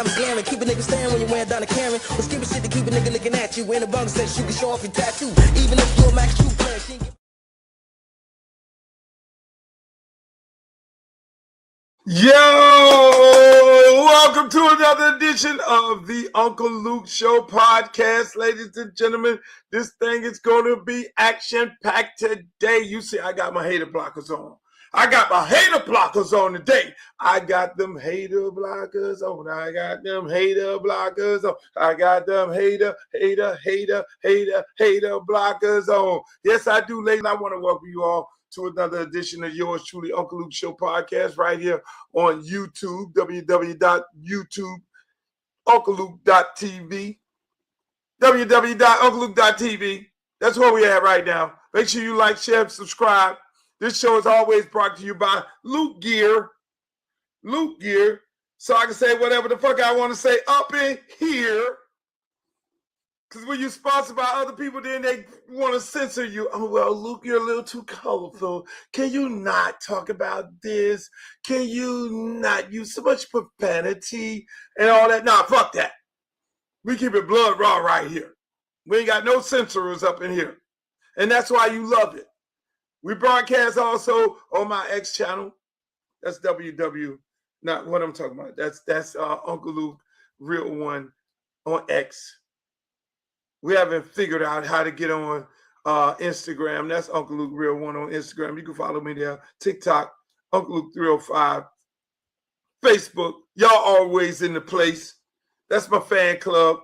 diamonds glaring. Keep a nigga staring when you're wearing down a Karen. But skip shit to keep a nigga looking at you. In the bunk says you can show off your tattoo. Even if you're a Max True player, she ain't Yo, welcome to another edition of the Uncle Luke Show podcast. Ladies and gentlemen, this thing is going to be action-packed today. You see, I got my hater blockers on. I got my hater blockers on today. I got them hater blockers on. I got them hater blockers on. I got them hater blockers on. Yes, I do, ladies. I want to welcome you all to another edition of yours truly, Uncle Luke Show podcast, right here on YouTube, www.youtube.uncleluke.tv, www.uncleluke.tv. That's where we at right now. Make sure you like, share, subscribe. This show is always brought to you by Luke Gear. Luke Gear, so I can say whatever the fuck I want to say up in here. Because when you're sponsored by other people, then they want to censor you. Oh, well, Luke, you're a little too colorful. Can you not talk about this? Can you not use so much profanity and all that? Nah, fuck that. We keep it blood raw right here. We ain't got no censorers up in here. And that's why you love it. We broadcast also on my X channel. That's WW, not what I'm talking about. That's Uncle Luke, Real One on X. We haven't figured out how to get on Instagram. That's Uncle Luke Real One on Instagram. You can follow me there. TikTok, Uncle Luke 305. Facebook, y'all always in the place. That's my fan club,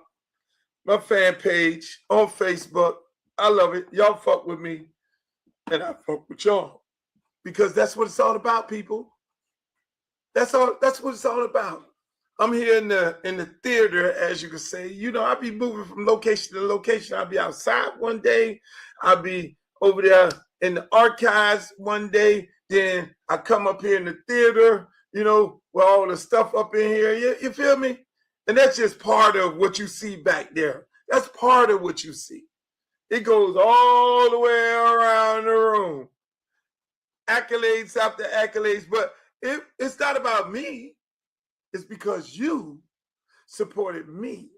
my fan page on Facebook. I love it. Y'all fuck with me, and I fuck with y'all because that's what it's all about, people. That's all. That's what it's all about. I'm here in the theater, as you can say. You know, I'll be moving from location to location. I'll be outside one day. I'll be over there in the archives one day. Then I come up here in the theater, you know, with all the stuff up in here. You feel me? And that's just part of what you see back there. That's part of what you see. It goes all the way around the room. Accolades after accolades. But it's not about me. It's because you supported me.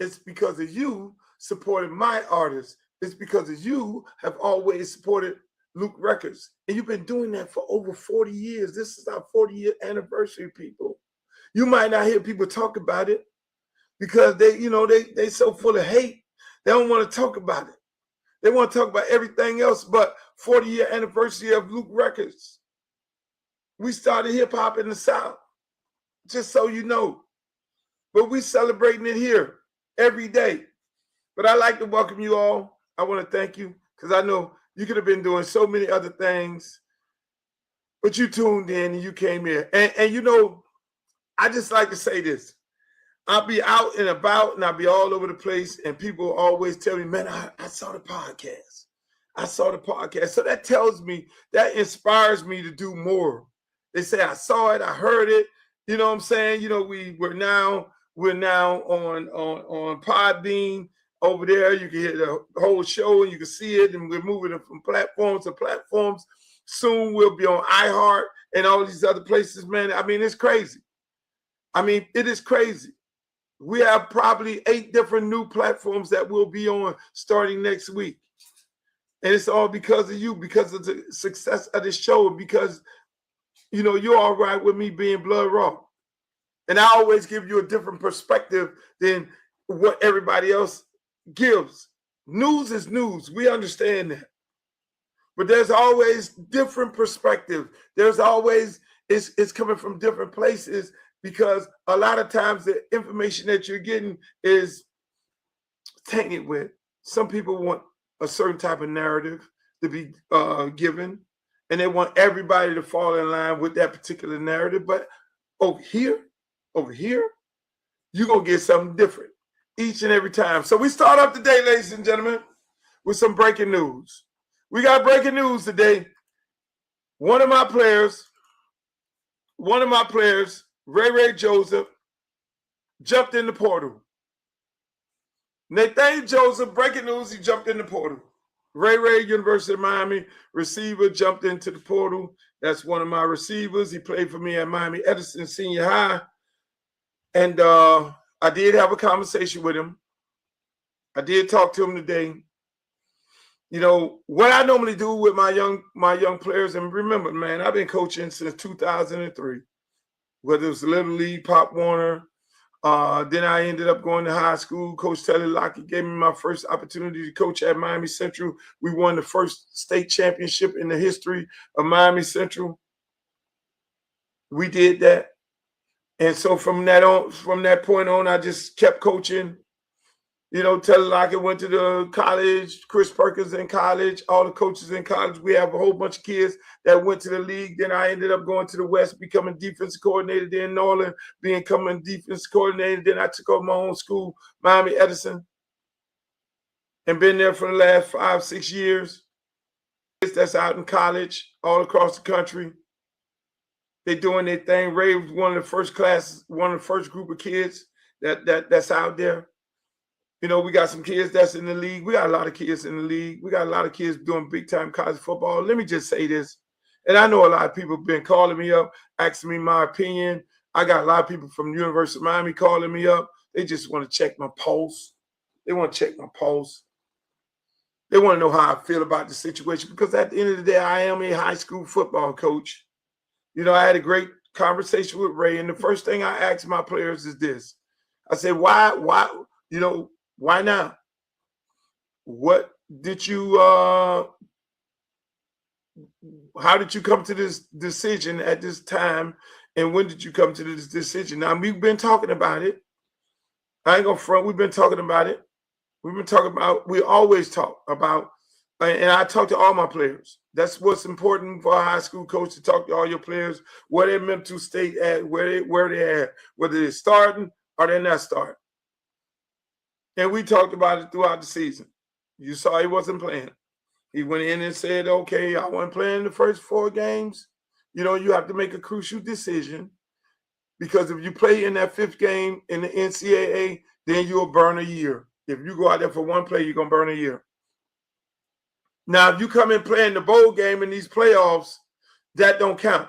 It's because of you supported my artists. It's because of you have always supported Luke Records. And you've been doing that for over 40 years. This is our 40-year anniversary, people. You might not hear people talk about it because they so full of hate. They don't want to talk about it. They want to talk about everything else but 40-year anniversary of Luke Records. We started hip-hop in the South. Just so you know. But we celebrating it here every day. But I'd like to welcome you all. I want to thank you because I know you could have been doing so many other things, but you tuned in and you came here. And you know, I just like to say this. I'll be out and about and I'll be all over the place and people always tell me, man, I saw the podcast. I saw the podcast. So that tells me, that inspires me to do more. They say, I saw it, I heard it. You know what I'm saying? You know, we're now on Podbean over there. You can hear the whole show and you can see it, and we're moving it from platforms to platforms. Soon we'll be on iHeart and all these other places, man. I mean, it's crazy. I mean, it is crazy. We have probably 8 different new platforms that we'll be on starting next week. And it's all because of you, because of the success of this show, and because you know, you're all right with me being blood raw. And I always give you a different perspective than what everybody else gives. News is news. We understand that. But there's always different perspective. There's always, it's coming from different places because a lot of times the information that you're getting is tainted with. Some people want a certain type of narrative to be given. And they want everybody to fall in line with that particular narrative. But over here, you're going to get something different each and every time. So we start off today, ladies and gentlemen, with some breaking news. We got breaking news today. One of my players, Ray Joseph, jumped in the portal. Nathaniel Joseph, breaking news, he jumped in the portal. Ray, University of Miami receiver, jumped into the portal. That's one of my receivers. He played for me at Miami Edison Senior High. And I did have a conversation with him. I did talk to him today. You know, what I normally do with my young players, and remember, man, I've been coaching since 2003, whether it was Little League, Pop Warner. Then I ended up going to high school. Coach Telly Lockett gave me my first opportunity to coach at Miami Central. We won the first state championship in the history of Miami Central. We did that. And so from that point on, I just kept coaching. You know, Telly Lockett went to the college, Chris Perkins in college, all the coaches in college. We have a whole bunch of kids that went to the league. Then I ended up going to the West, becoming defensive coordinator, then Norland, becoming defensive coordinator. Then I took over my own school, Miami Edison, and been there for the last 5-6 years. That's out in college, all across the country. They're doing their thing. Ray was one of the first classes, one of the first group of kids that's out there. You know, we got some kids that's in the league. We got a lot of kids in the league. We got a lot of kids doing big-time college football. Let me just say this. And I know a lot of people have been calling me up, asking me my opinion. I got a lot of people from the University of Miami calling me up. They just want to check my pulse. They want to check my pulse. They want to know how I feel about the situation, because at the end of the day, I am a high school football coach. You know, I had a great conversation with Ray, and the first thing I asked my players is this. I said, why, you know, why now? What did you, how did you come to this decision at this time? And when did you come to this decision? Now, we've been talking about it. I ain't gonna front. We've been talking about it. We always talk about, and I talk to all my players. That's what's important for a high school coach, to talk to all your players, where their mental state at, where they're at, whether they're starting or they're not starting. And we talked about it throughout the season. You saw he wasn't playing. He went in and said, okay, I wasn't playing the first 4 games. You know, you have to make a crucial decision, because if you play in that 5th game in the NCAA, then you'll burn a year. If you go out there for 1 play, you're going to burn a year. Now, if you come in playing the bowl game in these playoffs, that don't count.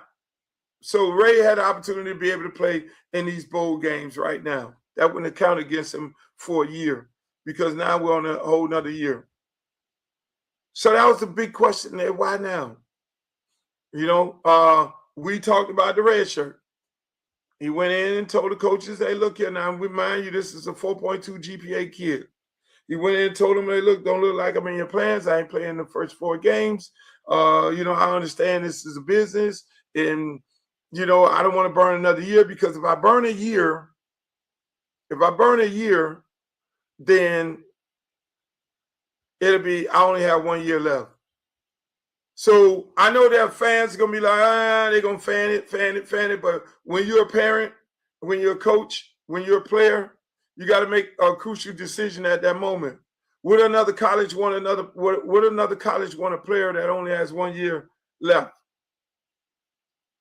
So Ray had an opportunity to be able to play in these bowl games right now. That wouldn't count against him for a year, because now we're on a whole nother year. So that was the big question there. Why now? You know, we talked about the red shirt. He went in and told the coaches, hey, look here now, remind you, this is a 4.2 GPA kid. He went in and told them, hey, look, don't look like I'm in your plans. I ain't playing the first 4 games. You know, I understand this is a business, and, you know, I don't want to burn another year, because if I burn a year, then it'll be, I only have 1 year left. So I know that fans are going to be like, they're going to fan it. But when you're a parent, when you're a coach, when you're a player, you got to make a crucial decision at that moment. Would another college want a player that only has 1 year left?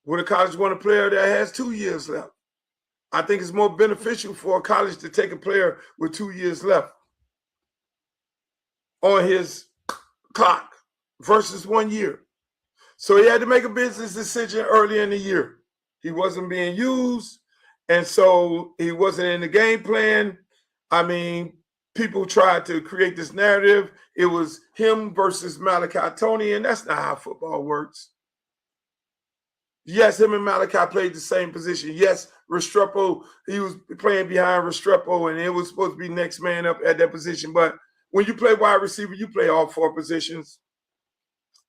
Would a college want a player that has 2 years left? I think it's more beneficial for a college to take a player with 2 years left on his clock versus 1 year. So he had to make a business decision early in the year. He wasn't being used, and so he wasn't in the game plan. I mean, people tried to create this narrative. It was him versus Malachi Tony, and that's not how football works. Yes, him and Malachi played the same position. Yes, Restrepo, he was playing behind Restrepo, and it was supposed to be next man up at that position. But when you play wide receiver, you play all 4 positions.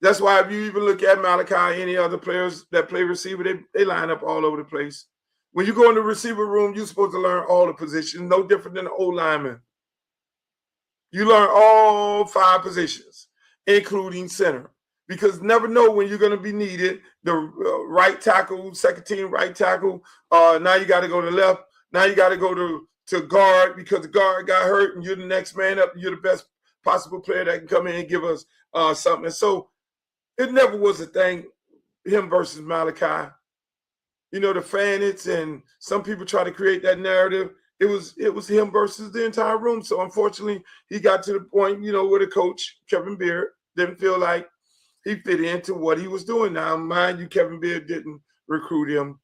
That's why if you even look at Malachi, any other players that play receiver, they line up all over the place. When you go in the receiver room, you're supposed to learn all the positions, no different than the old lineman. You learn all 5 positions, including center, because never know when you're going to be needed. The right tackle, second team right tackle, now you got to go to left. Now you got to go to guard, because the guard got hurt and you're the next man up. You're the best possible player that can come in and give us something. And so it never was a thing, him versus Malachi. You know, the fanits and some people try to create that narrative. It was him versus the entire room. So unfortunately, he got to the point, you know, where the coach, Kevin Beard, didn't feel like he fit into what he was doing. Now, mind you, Kevin Beard didn't recruit him.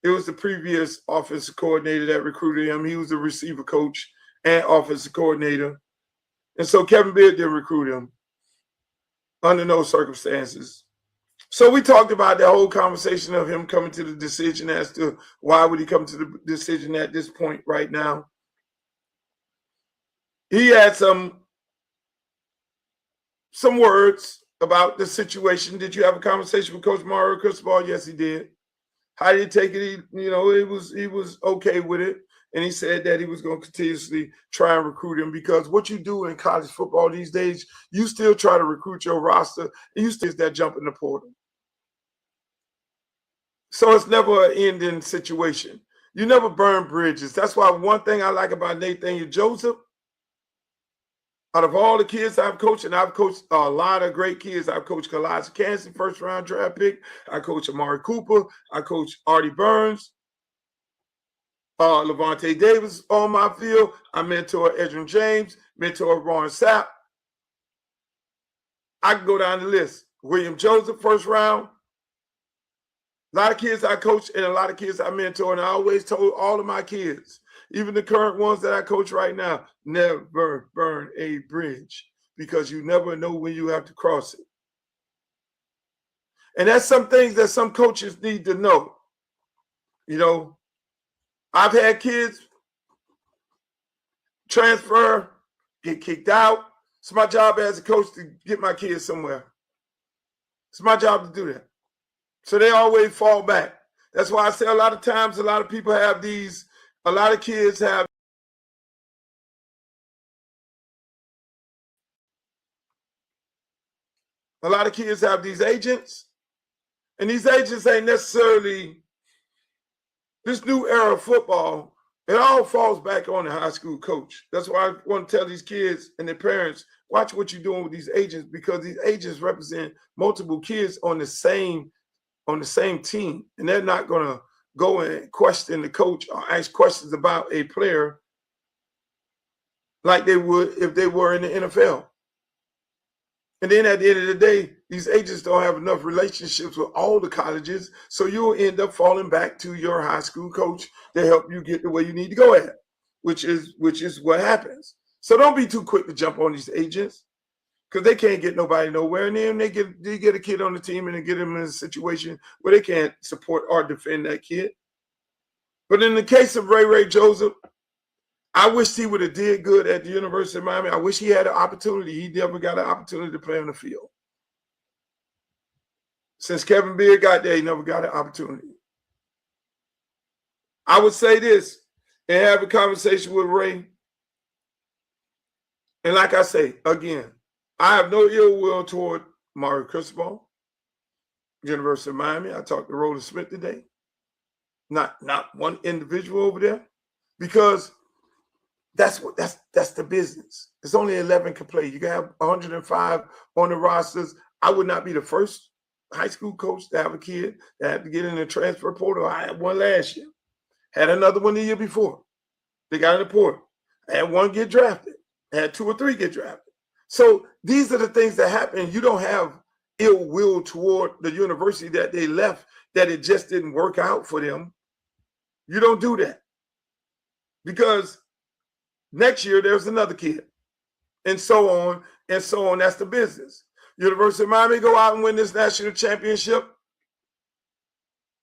It was the previous offensive coordinator that recruited him. He was the receiver coach and offensive coordinator. And so Kevin Beard didn't recruit him under no circumstances. So we talked about the whole conversation of him coming to the decision as to why would he come to the decision at this point right now. He had some words about the situation. Did you have a conversation with Coach Mario Cristobal? Yes, he did. How did he take it? He was okay with it. And he said that he was going to continuously try and recruit him, because what you do in college football these days, you still try to recruit your roster, and you still that jump in the portal. So it's never an ending situation. You never burn bridges. That's why one thing I like about Nathaniel Joseph, out of all the kids I've coached, and I've coached a lot of great kids. I've coached Kalasi Kansas, first-round draft pick. I coached Amari Cooper. I coached Artie Burns. Levante Davis on my field. I mentor Edrin James, mentor Ron Sapp. I can go down the list. William Joseph, first round. A lot of kids I coach and a lot of kids I mentor, and I always told all of my kids, even the current ones that I coach right now, never burn a bridge, because you never know when you have to cross it. And that's some things that some coaches need to know. You know, I've had kids transfer, get kicked out. It's my job as a coach to get my kids somewhere. It's my job to do that. So they always fall back. That's why I say a lot of times, a lot of people have these, a lot of kids have these agents, and these agents ain't necessarily this new era of football. It all falls back on the high school coach. That's why I want to tell these kids and their parents, watch what you're doing with these agents, because these agents represent multiple kids on the same team, and they're not going to go and question the coach or ask questions about a player like they would if they were in the NFL. And then at the end of the day, these agents don't have enough relationships with all the colleges, so you'll end up falling back to your high school coach to help you get the way you need to go at, which is what happens. So don't be too quick to jump on these agents, because they can't get nobody nowhere. And then they get a kid on the team and they get them in a situation where they can't support or defend that kid. But in the case of Ray Joseph, I wish he would have did good at the University of Miami. I wish he had an opportunity. He never got an opportunity to play on the field. Since Kevin Beard got there, he never got an opportunity. I would say this and have a conversation with Ray. And like I say, again, I have no ill will toward Mario Cristobal, University of Miami. I talked to Roland Smith today. Not one individual over there, because that's the business. There's only 11 can play. You can have 105 on the rosters. I would not be the first high school coach to have a kid that had to get in the transfer portal. I had one last year. Had another one the year before. They got in the portal. I had one get drafted. I had 2 or 3 get drafted. So these are the things that happen. You don't have ill will toward the university that they left, that it just didn't work out for them. You don't do that, because next year there's another kid, and so on and so on. That's the business. University of Miami go out and win this national championship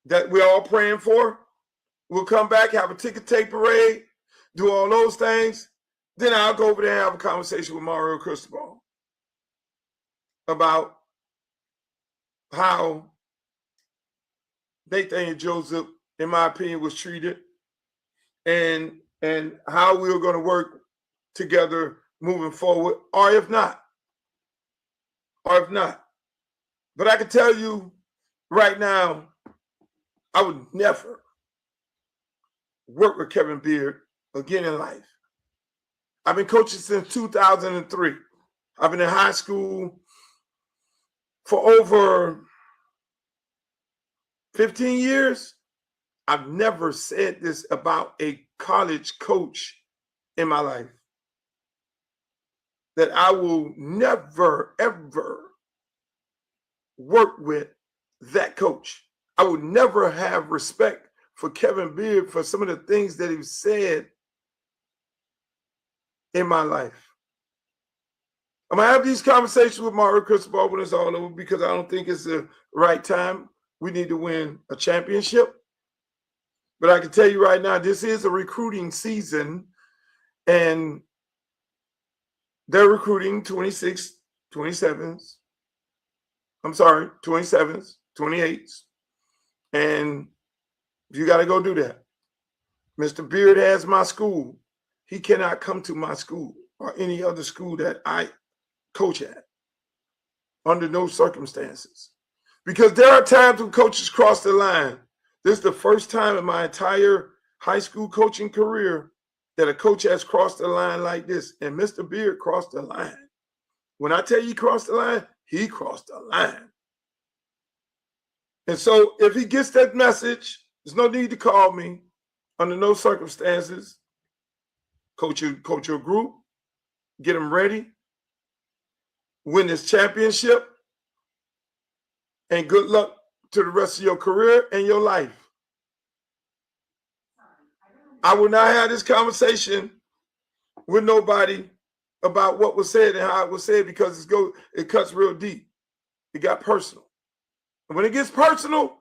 that we're all praying for. We'll come back, have a ticket tape parade, do all those things. Then I'll go over there and have a conversation with Mario Cristobal about how Nathaniel Joseph, in my opinion, was treated, and how we were going to work together moving forward, or if not. But I can tell you right now, I would never work with Kevin Beard again in life. I've been coaching since 2003. I've been in high school for over 15 years. I've never said this about a college coach in my life, that I will never, ever work with that coach. I would never have respect for Kevin Beard for some of the things that he said in my life. I'm going to have these conversations with Mario Cristobal when it's all over because I don't think it's the right time. We need to win a championship. But I can tell you right now, this is a recruiting season, and they're recruiting 27s, 28s. And you got to go do that. Mr. Beard has my school. He cannot come to my school or any other school that I coach at under no circumstances. Because there are times when coaches cross the line. This is the first time in my entire high school coaching career that a coach has crossed the line like this. And Mr. Beard crossed the line. When I tell you he crossed the line, he crossed the line. And so if he gets that message, there's no need to call me under no circumstances. Coach your group, get them ready, win this championship, and good luck to the rest of your career and your life. I will not have this conversation with nobody about what was said and how it was said because it cuts real deep. It got personal. And when it gets personal,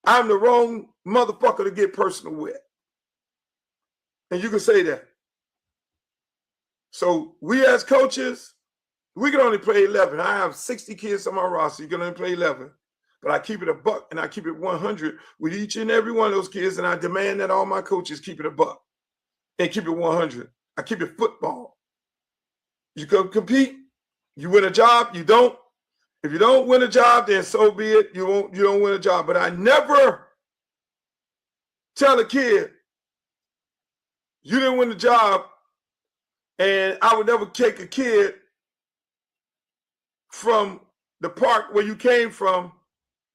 I'm the wrong motherfucker to get personal with. And you can say that. So we as coaches, we can only play 11. I have 60 kids on my roster. You can only play 11. But I keep it a buck and I keep it 100 with each and every one of those kids. And I demand that all my coaches keep it a buck and keep it 100. I keep it football. You can compete. You win a job. You don't. If you don't win a job, then so be it. You don't win a job. But I never tell a kid, you didn't win the job. And I would never take a kid from the park where you came from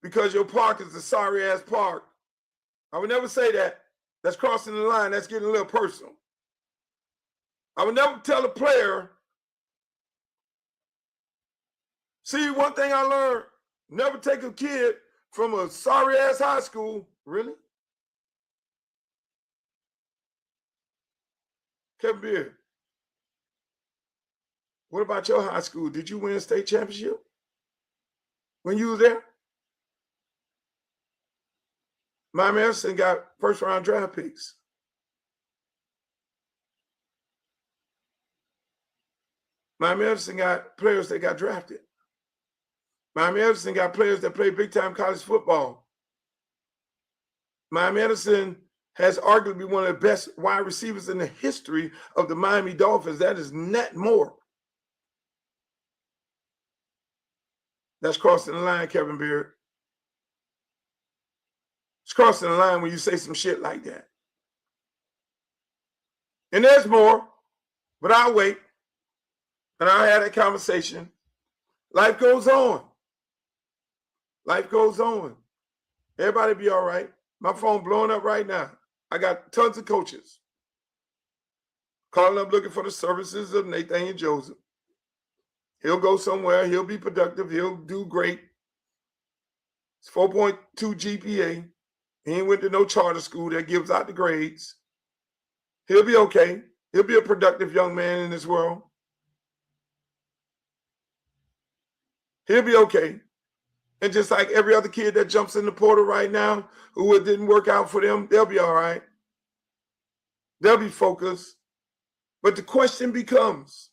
because your park is a sorry-ass park. I would never say that. That's crossing the line. That's getting a little personal. I would never tell a player, see, one thing I learned, never take a kid from a sorry-ass high school. Really? Kevin Beard, what about your high school? Did you win a state championship when you were there? Miami Edison got first-round draft picks. Miami Edison got players that got drafted. Miami Edison got players that play big-time college football. Miami Edison has arguably one of the best wide receivers in the history of the Miami Dolphins. That is Nat Moore. That's crossing the line, Kevin Beard. It's crossing the line when you say some shit like that. And there's more, but I'll wait. And I'll have that conversation. Life goes on. Life goes on. Everybody be all right. My phone blowing up right now. I got tons of coaches calling up looking for the services of Nathaniel Joseph. He'll go somewhere. He'll be productive. He'll do great. It's 4.2 GPA. He ain't went to no charter school that gives out the grades. He'll be okay. He'll be a productive young man in this world. He'll be okay. And just like every other kid that jumps in the portal right now, who it didn't work out for them, they'll be all right. They'll be focused. But the question becomes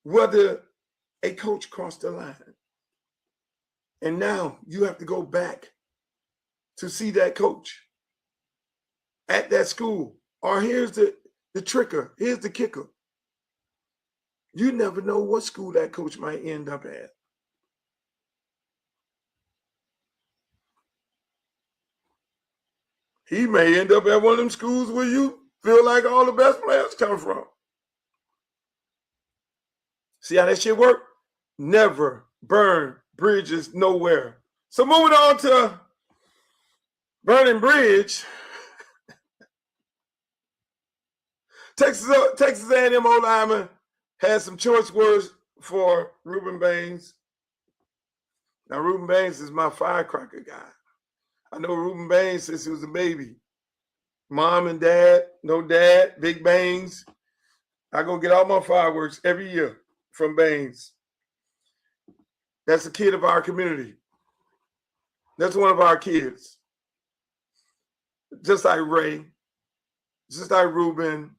whether a coach crossed the line. And now you have to go back to see that coach at that school. Or here's the tricker. Here's the kicker. You never know what school that coach might end up at. He may end up at one of them schools where you feel like all the best players come from. See how that shit work? Never burn bridges nowhere. So moving on to burning bridge. Texas A&M O-lineman has some choice words for Rueben Bain. Now, Rueben Bain is my firecracker guy. I know Rueben Bain since he was a baby. Mom and dad, no dad, big bangs. I go get all my fireworks every year from Baines. That's a kid of our community. That's one of our kids. Just like Ray, just like Ruben,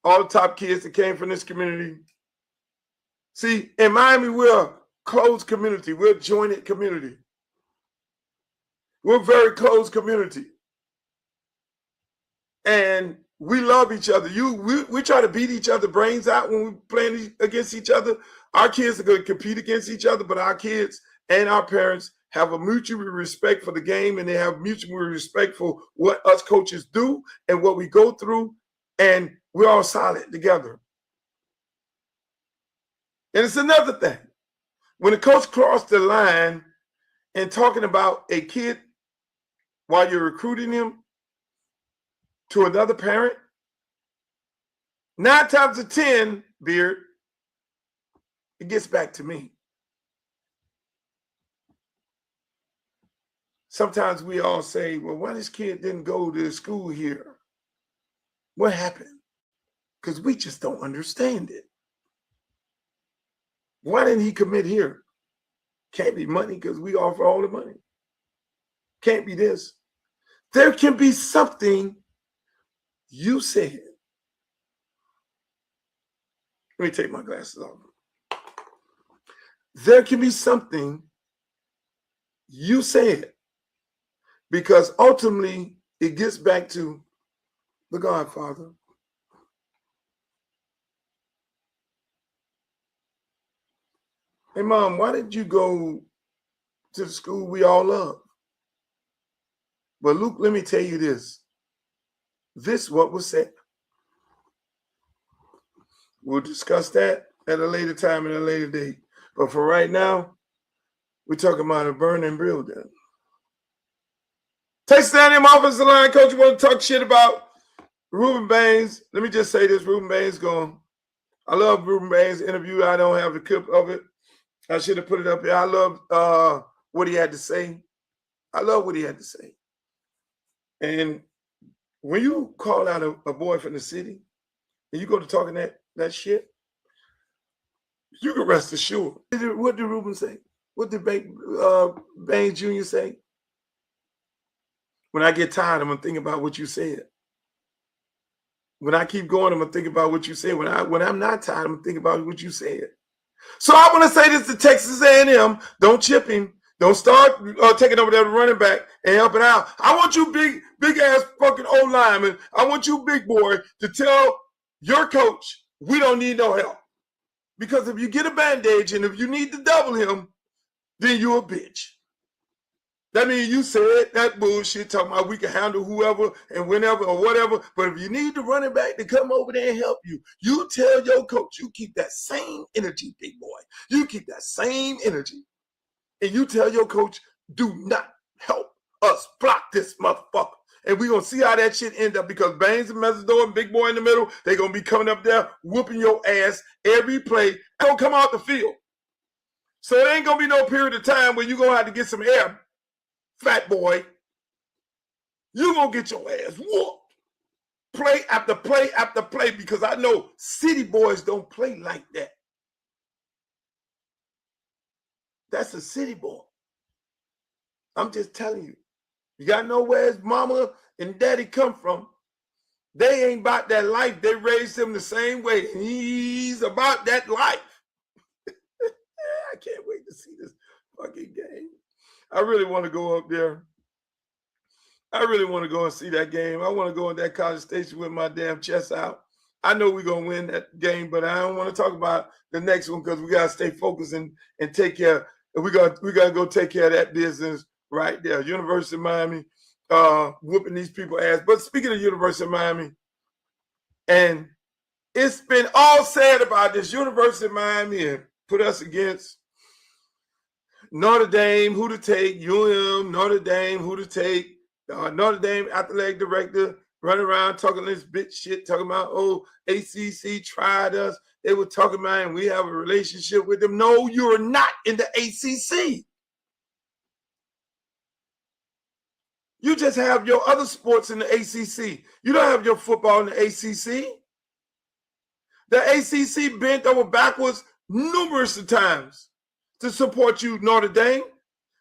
all the top kids that came from this community. See, in Miami, we're a closed community. We're a jointed community. We're a very close community. And we love each other. We try to beat each other brains out when we're playing against each other. Our kids are going to compete against each other, but our kids and our parents have a mutual respect for the game, and they have mutual respect for what us coaches do and what we go through, and we're all solid together. And it's another thing. When a coach crossed the line and talking about a kid while you're recruiting him to another parent, 9 times out of 10, Beard, it gets back to me. Sometimes we all say, well, why this kid didn't go to school here? What happened? Because we just don't understand it. Why didn't he commit here? Can't be money because we offer all the money. Can't be this. There can be something you said. Let me take my glasses off. There can be something you said, because ultimately it gets back to the Godfather. Hey, Mom, why did you go to the school we all love? But Luke, let me tell you this. This is what was said. We'll discuss that at a later time and a later date. But for right now, we're talking about a burning building. Texas A&M offensive line coach, you want to talk shit about Rueben Baines? Let me just say this. Rueben Baines going. I love Rueben Baines' interview. I don't have the clip of it. I should have put it up here. I love what he had to say. I love what he had to say. And when you call out a boy from the city and you go to talking that shit, you can rest assured. What did Ruben say? What did Baines Jr. say? When I get tired, I'm going to think about what you said. When I keep going, I'm going to think about what you said. When I'm not tired, I'm going to think about what you said. So I want to say this to Texas A&M. Don't chip him. Don't start taking over that running back and helping out. I want you big ass fucking old lineman. I want you big boy to tell your coach we don't need no help. Because if you get a bandage and if you need to double him, then you're a bitch. That means you said that bullshit talking about we can handle whoever and whenever or whatever. But if you need the running back to come over there and help you, you tell your coach you keep that same energy, big boy. You keep that same energy. And you tell your coach, do not help us block this motherfucker. And we're going to see how that shit end up, because Baines and Mesidor and Big Boy in the middle, they're going to be coming up there whooping your ass every play. They're going to come out the field. So it ain't going to be no period of time where you're going to have to get some air, fat boy. You're going to get your ass whooped. Play after play after play, because I know city boys don't play like that. That's a city boy. I'm just telling you. You got to know where his mama and daddy come from. They ain't about that life. They raised him the same way. And he's about that life. I can't wait to see this fucking game. I really want to go up there. I really want to go and see that game. I want to go in that College Station with my damn chest out. I know we're going to win that game, but I don't want to talk about the next one, because we got to stay focused and take care. We got to go take care of that business right there. University of Miami whooping these people ass. But speaking of University of Miami, and it's been all said about this University of Miami and put us against Notre Dame, who to take, Notre Dame, who to take. Notre Dame athletic director running around talking this bitch shit, talking about, oh, ACC tried us. They were talking about, and we have a relationship with them. No, you're not in the ACC. You just have your other sports in the ACC. You don't have your football in the ACC. The ACC bent over backwards numerous times to support you, Notre Dame.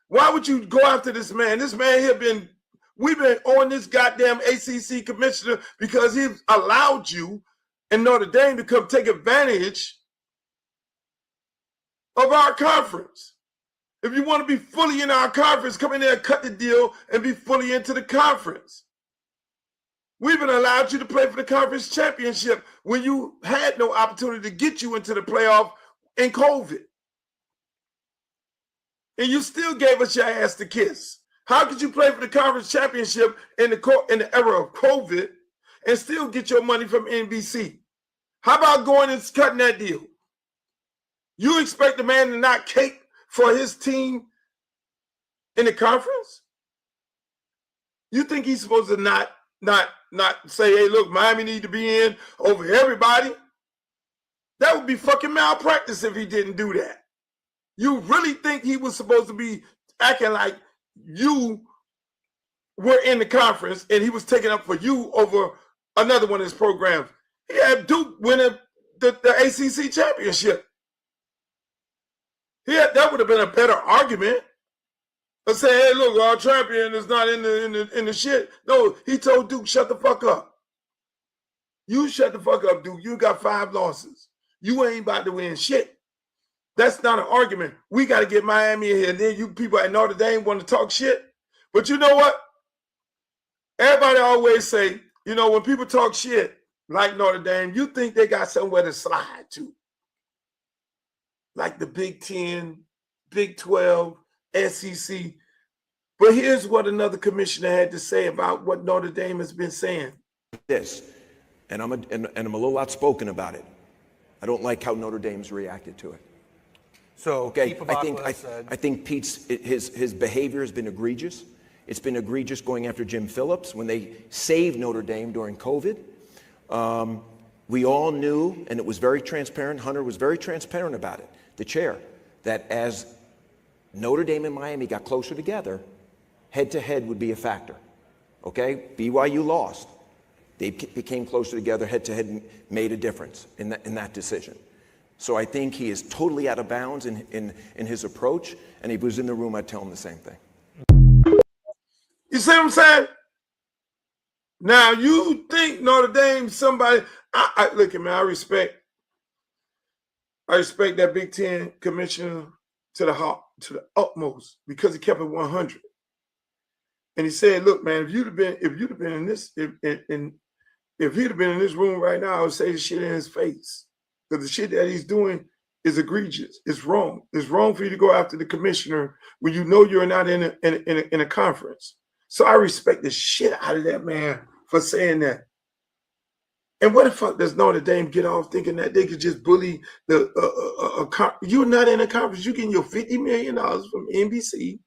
Why would you go after this man? This man here we've been on this goddamn ACC commissioner because he's allowed you and Notre Dame to come take advantage of our conference. If you want to be fully in our conference, come in there and cut the deal and be fully into the conference. We've been allowed you to play for the conference championship when you had no opportunity to get you into the playoff in COVID. And you still gave us your ass to kiss. How could you play for the conference championship in the era of COVID and still get your money from NBC? How about going and cutting that deal? You expect the man to not cake for his team in the conference? You think he's supposed to not say, hey, look, Miami need to be in over everybody? That would be fucking malpractice if he didn't do that. You really think he was supposed to be acting like you were in the conference and he was taking up for you over another one of his programs? He had Duke winning the ACC championship. That would have been a better argument. But say, hey, look, our champion is not in the shit. No, he told Duke, shut the fuck up. You shut the fuck up, Duke. You got 5 losses. You ain't about to win shit. That's not an argument. We got to get Miami in here. And then you people at Notre Dame want to talk shit. But you know what? Everybody always say, you know, when people talk shit like Notre Dame, you think they got somewhere to slide to. Like the Big 10, Big 12, SEC. But here's what another commissioner had to say about what Notre Dame has been saying. This, and I'm a little outspoken about it. I don't like how Notre Dame's reacted to it. So okay, I think Pete's his behavior has been egregious. It's been egregious going after Jim Phillips when they saved Notre Dame during COVID. We all knew, and it was very transparent. Hunter was very transparent about it, the chair, that as Notre Dame and Miami got closer together, head-to-head would be a factor. Okay, BYU lost. They became closer together, head-to-head made a difference in that decision. So I think he is totally out of bounds in his approach, and if he was in the room, I'd tell him the same thing. You see what I'm saying? Now, you think Notre Dame, somebody, look at me, I respect that Big Ten commissioner to the utmost because he kept it 100. And he said, look, man, if you'd have been in this, if he'd have been in this room right now, I would say the shit in his face. Because the shit that he's doing is egregious. It's wrong. It's wrong for you to go after the commissioner when you know you're not in a conference. So I respect the shit out of that man for saying that. And what the fuck does Notre Dame get off thinking that they could just bully you're not in a conference. You're getting your $50 million from NBC.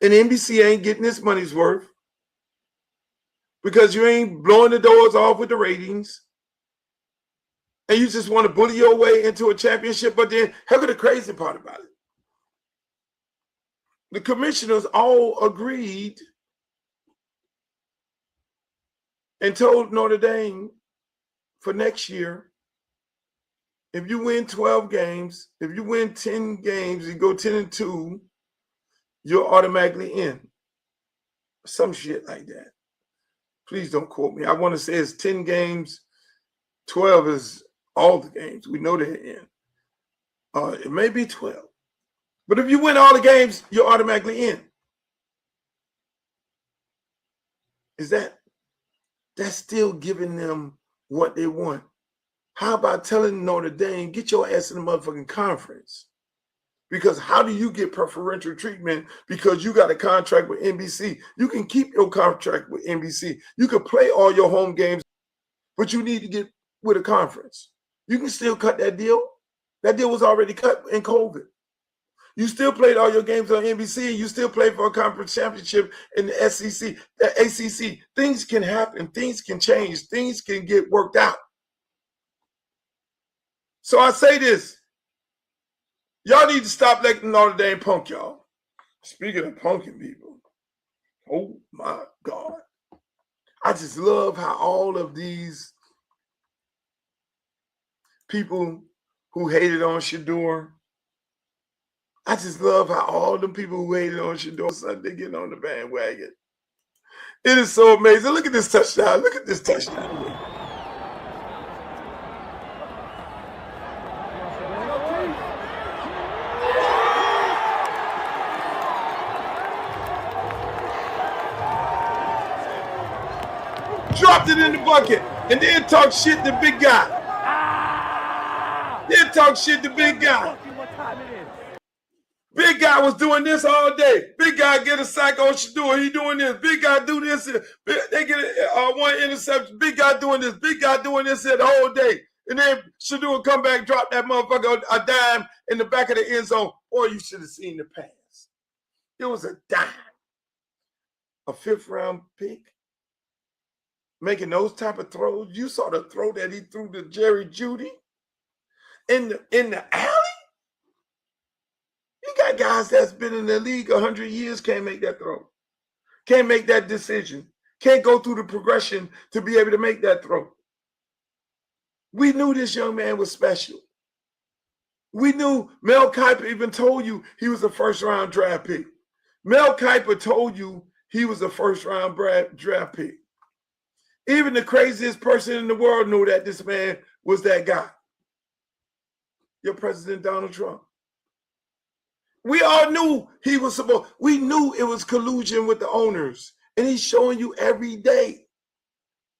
And NBC ain't getting this money's worth because you ain't blowing the doors off with the ratings. And you just want to bully your way into a championship. But then, heck of the crazy part about it. The commissioners all agreed and told Notre Dame for next year, if you win 12 games, if you win 10 games, you go 10-2, you're automatically in. Some shit like that. Please don't quote me. I want to say it's 10 games, 12 is all the games. We know they're in. It may be 12. But if you win all the games, you're automatically in. That's still giving them what they want. How about telling Notre Dame, get your ass in the motherfucking conference? Because how do you get preferential treatment because you got a contract with NBC? You can keep your contract with NBC. You can play all your home games, but you need to get with a conference. You can still cut that deal. That deal was already cut in COVID. You still played all your games on NBC. You still played for a conference championship in the SEC, the ACC. Things can happen. Things can change. Things can get worked out. So I say this. Y'all need to stop letting Notre Dame punk y'all. Speaking of punking people, Oh my God. I just love how all of these people who hated on Shador, I just love how all the people who hated on Shador Sunday getting on the bandwagon. It is so amazing. Look at this touchdown. Look at this touchdown. Dropped it in the bucket and then talk shit to big guy. Then talk shit to big guy. Big guy was doing this all day. Big guy get a sack on Shador. He doing this. Big guy do this. They get one interception. Big guy doing this. Big guy doing this the whole day. And then Shador come back, drop that motherfucker a dime in the back of the end zone. Or you should have seen the pass. It was a dime. A 5th round pick. Making those type of throws. You saw the throw that he threw to Jerry Jeudy in the alley. You got guys that's been in the league 100 years can't make that throw, can't make that decision, can't go through the progression to be able to make that throw. We knew this young man was special. We knew Mel Kiper even told you he was a 1st-round draft pick. Mel Kiper told you he was a 1st-round draft pick. Even the craziest person in the world knew that this man was that guy. Your President Donald Trump. We all knew he was supposed, we knew it was collusion with the owners. And he's showing you every day.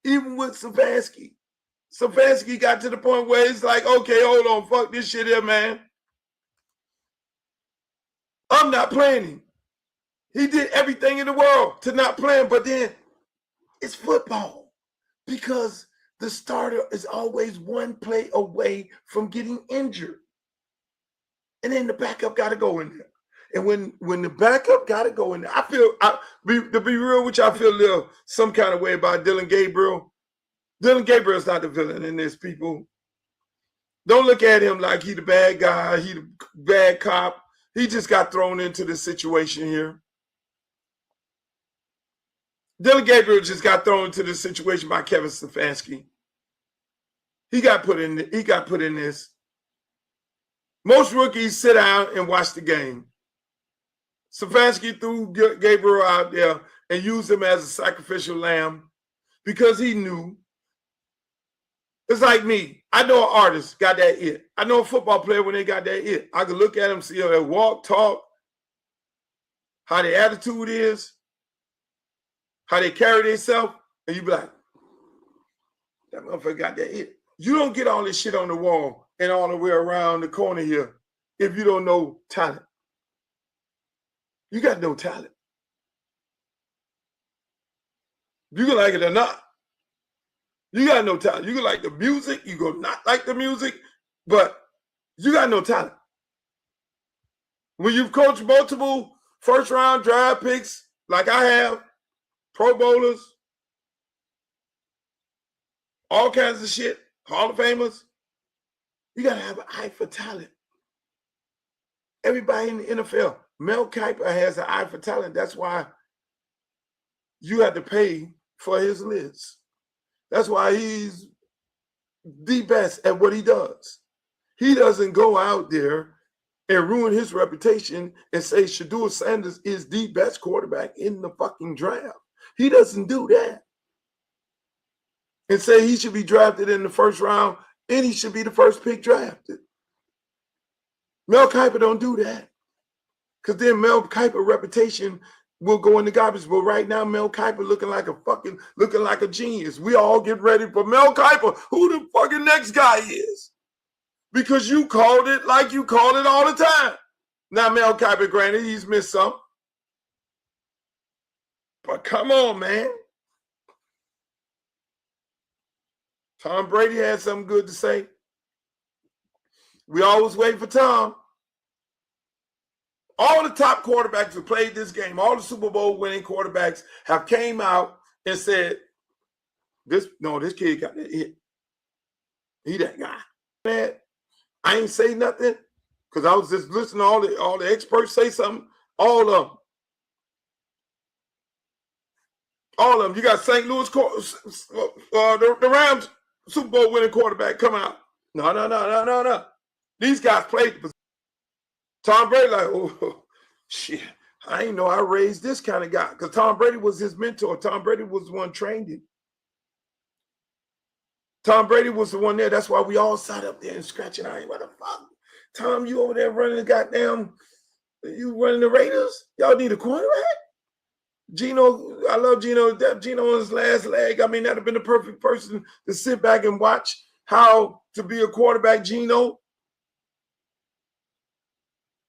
Even with Stefanski. Stefanski got to the point where it's like, okay, hold on, fuck this shit here, man. I'm not playing him. He did everything in the world to not play him, but then it's football. Because the starter is always one play away from getting injured. And then the backup got to go in there. And when the backup got to go in there, to be real with you, I feel a little some kind of way about Dillon Gabriel. Dillon Gabriel's not the villain in this, people. Don't look at him like he the bad guy, he the bad cop. He just got thrown into this situation here. Dillon Gabriel just got thrown into this situation by Kevin Stefanski. He got put in this. Most rookies sit down and watch the game. Stefanski threw Gabriel out there and used him as a sacrificial lamb because he knew. It's like me. I know an artist got that it. I know a football player when they got that it. I can look at them, see how they walk, talk, how their attitude is, how they carry themselves, and you be like, that motherfucker got that it. You don't get all this shit on the wall and all the way around the corner here if you don't know talent. You got no talent. You can like it or not. You got no talent. You can like the music, you go not like the music, but you got no talent. When you've coached multiple 1st-round draft picks like I have, Pro Bowlers, all kinds of shit, Hall of Famers, you got to have an eye for talent. Everybody in the NFL, Mel Kiper has an eye for talent. That's why you have to pay for his list. That's why he's the best at what he does. He doesn't go out there and ruin his reputation and say Shador Sanders is the best quarterback in the fucking draft. He doesn't do that. And say he should be drafted in the 1st round and he should be the 1st pick drafted. Mel Kiper don't do that. Because then Mel Kiper reputation will go in the garbage. But right now, Mel Kiper looking like a genius. We all get ready for Mel Kiper, who the fucking next guy is. Because you called it like you called it all the time. Now, Mel Kiper, granted, he's missed some. But come on, man. Tom Brady had something good to say. We always wait for Tom. All the top quarterbacks who played this game, all the Super Bowl winning quarterbacks have came out and said, this kid got that hit. He that guy. Man, I ain't say nothing because I was just listening to all the experts say something. All of them. All of them. You got St. Louis, the Rams Super Bowl winning quarterback come out. No. These guys played the position. Tom Brady like, oh, shit. I ain't know I raised this kind of guy. Because Tom Brady was his mentor. Tom Brady was the one trained him. Tom Brady was the one there. That's why we all sat up there and scratching our head. What the fuck? Tom, you over there running the goddamn, you running the Raiders? Y'all need a quarterback? Gino, I love Gino. Gino on his last leg. I mean, that'd have been the perfect person to sit back and watch how to be a quarterback, Gino.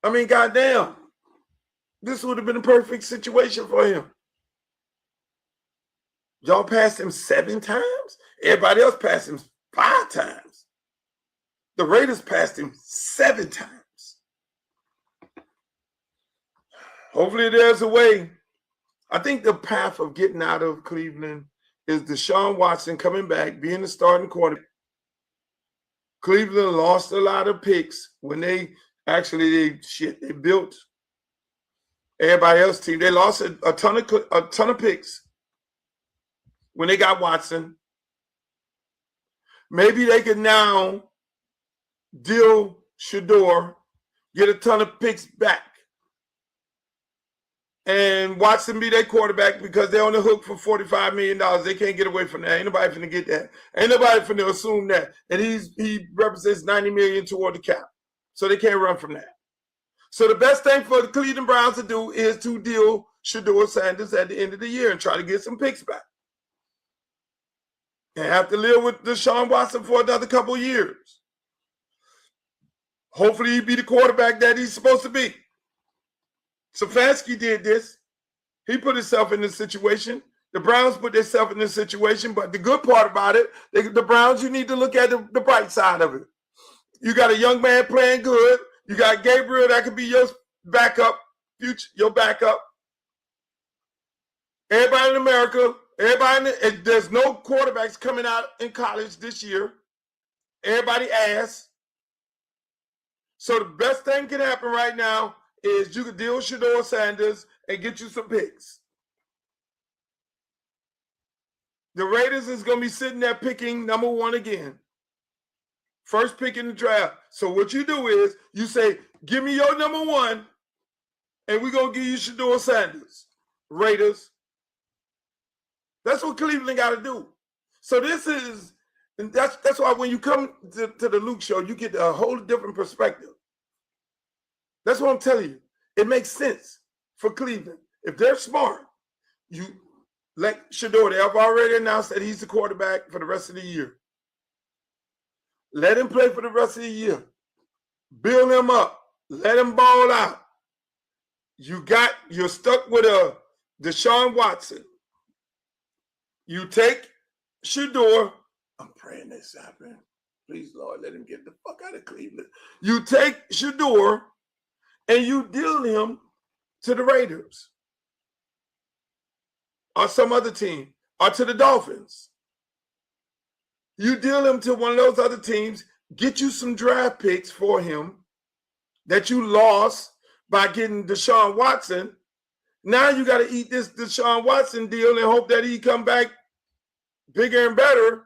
I mean, goddamn. This would have been a perfect situation for him. Y'all passed him 7 times? Everybody else passed him 5 times. The Raiders passed him 7 times. Hopefully there's a way. I think the path of getting out of Cleveland is Deshaun Watson coming back, being the starting quarterback. Cleveland lost a lot of picks when they built everybody else's team. They lost a ton of picks when they got Watson. Maybe they could now deal Shador, get a ton of picks back, and Watson be their quarterback because they're on the hook for $45 million. They can't get away from that. Ain't nobody finna get that. Ain't nobody finna assume that. And he represents $90 million toward the cap. So they can't run from that. So the best thing for the Cleveland Browns to do is to deal Shador Sanders at the end of the year and try to get some picks back. And have to live with Deshaun Watson for another couple of years. Hopefully he be the quarterback that he's supposed to be. Stefanski did this. He put himself in this situation. The Browns put themselves in this situation. But the good part about it, the Browns, you need to look at the bright side of it. You got a young man playing good. You got Gabriel that could be your backup, your backup. Everybody in America, there's no quarterbacks coming out in college this year. Everybody ass. So the best thing can happen right now is you could deal with Shador Sanders and get you some picks. The Raiders is going to be sitting there picking number 1 again. First pick in the draft. So what you do is you say, give me your number 1, and we're going to give you Shador Sanders. Raiders. That's what Cleveland got to do. So that's why when you come to the Luke Show, you get a whole different perspective. That's what I'm telling you. It makes sense for Cleveland. If they're smart, you let Shador, they have already announced that he's the quarterback for the rest of the year. Let him play for the rest of the year. Build him up. Let him ball out. You're stuck with a Deshaun Watson. You take Shador. I'm praying this happens. Please, Lord, let him get the fuck out of Cleveland. You take Shador and you deal him to the Raiders or some other team or to the Dolphins. You deal him to one of those other teams, get you some draft picks for him that you lost by getting Deshaun Watson. Now you got to eat this Deshaun Watson deal and hope that he come back bigger and better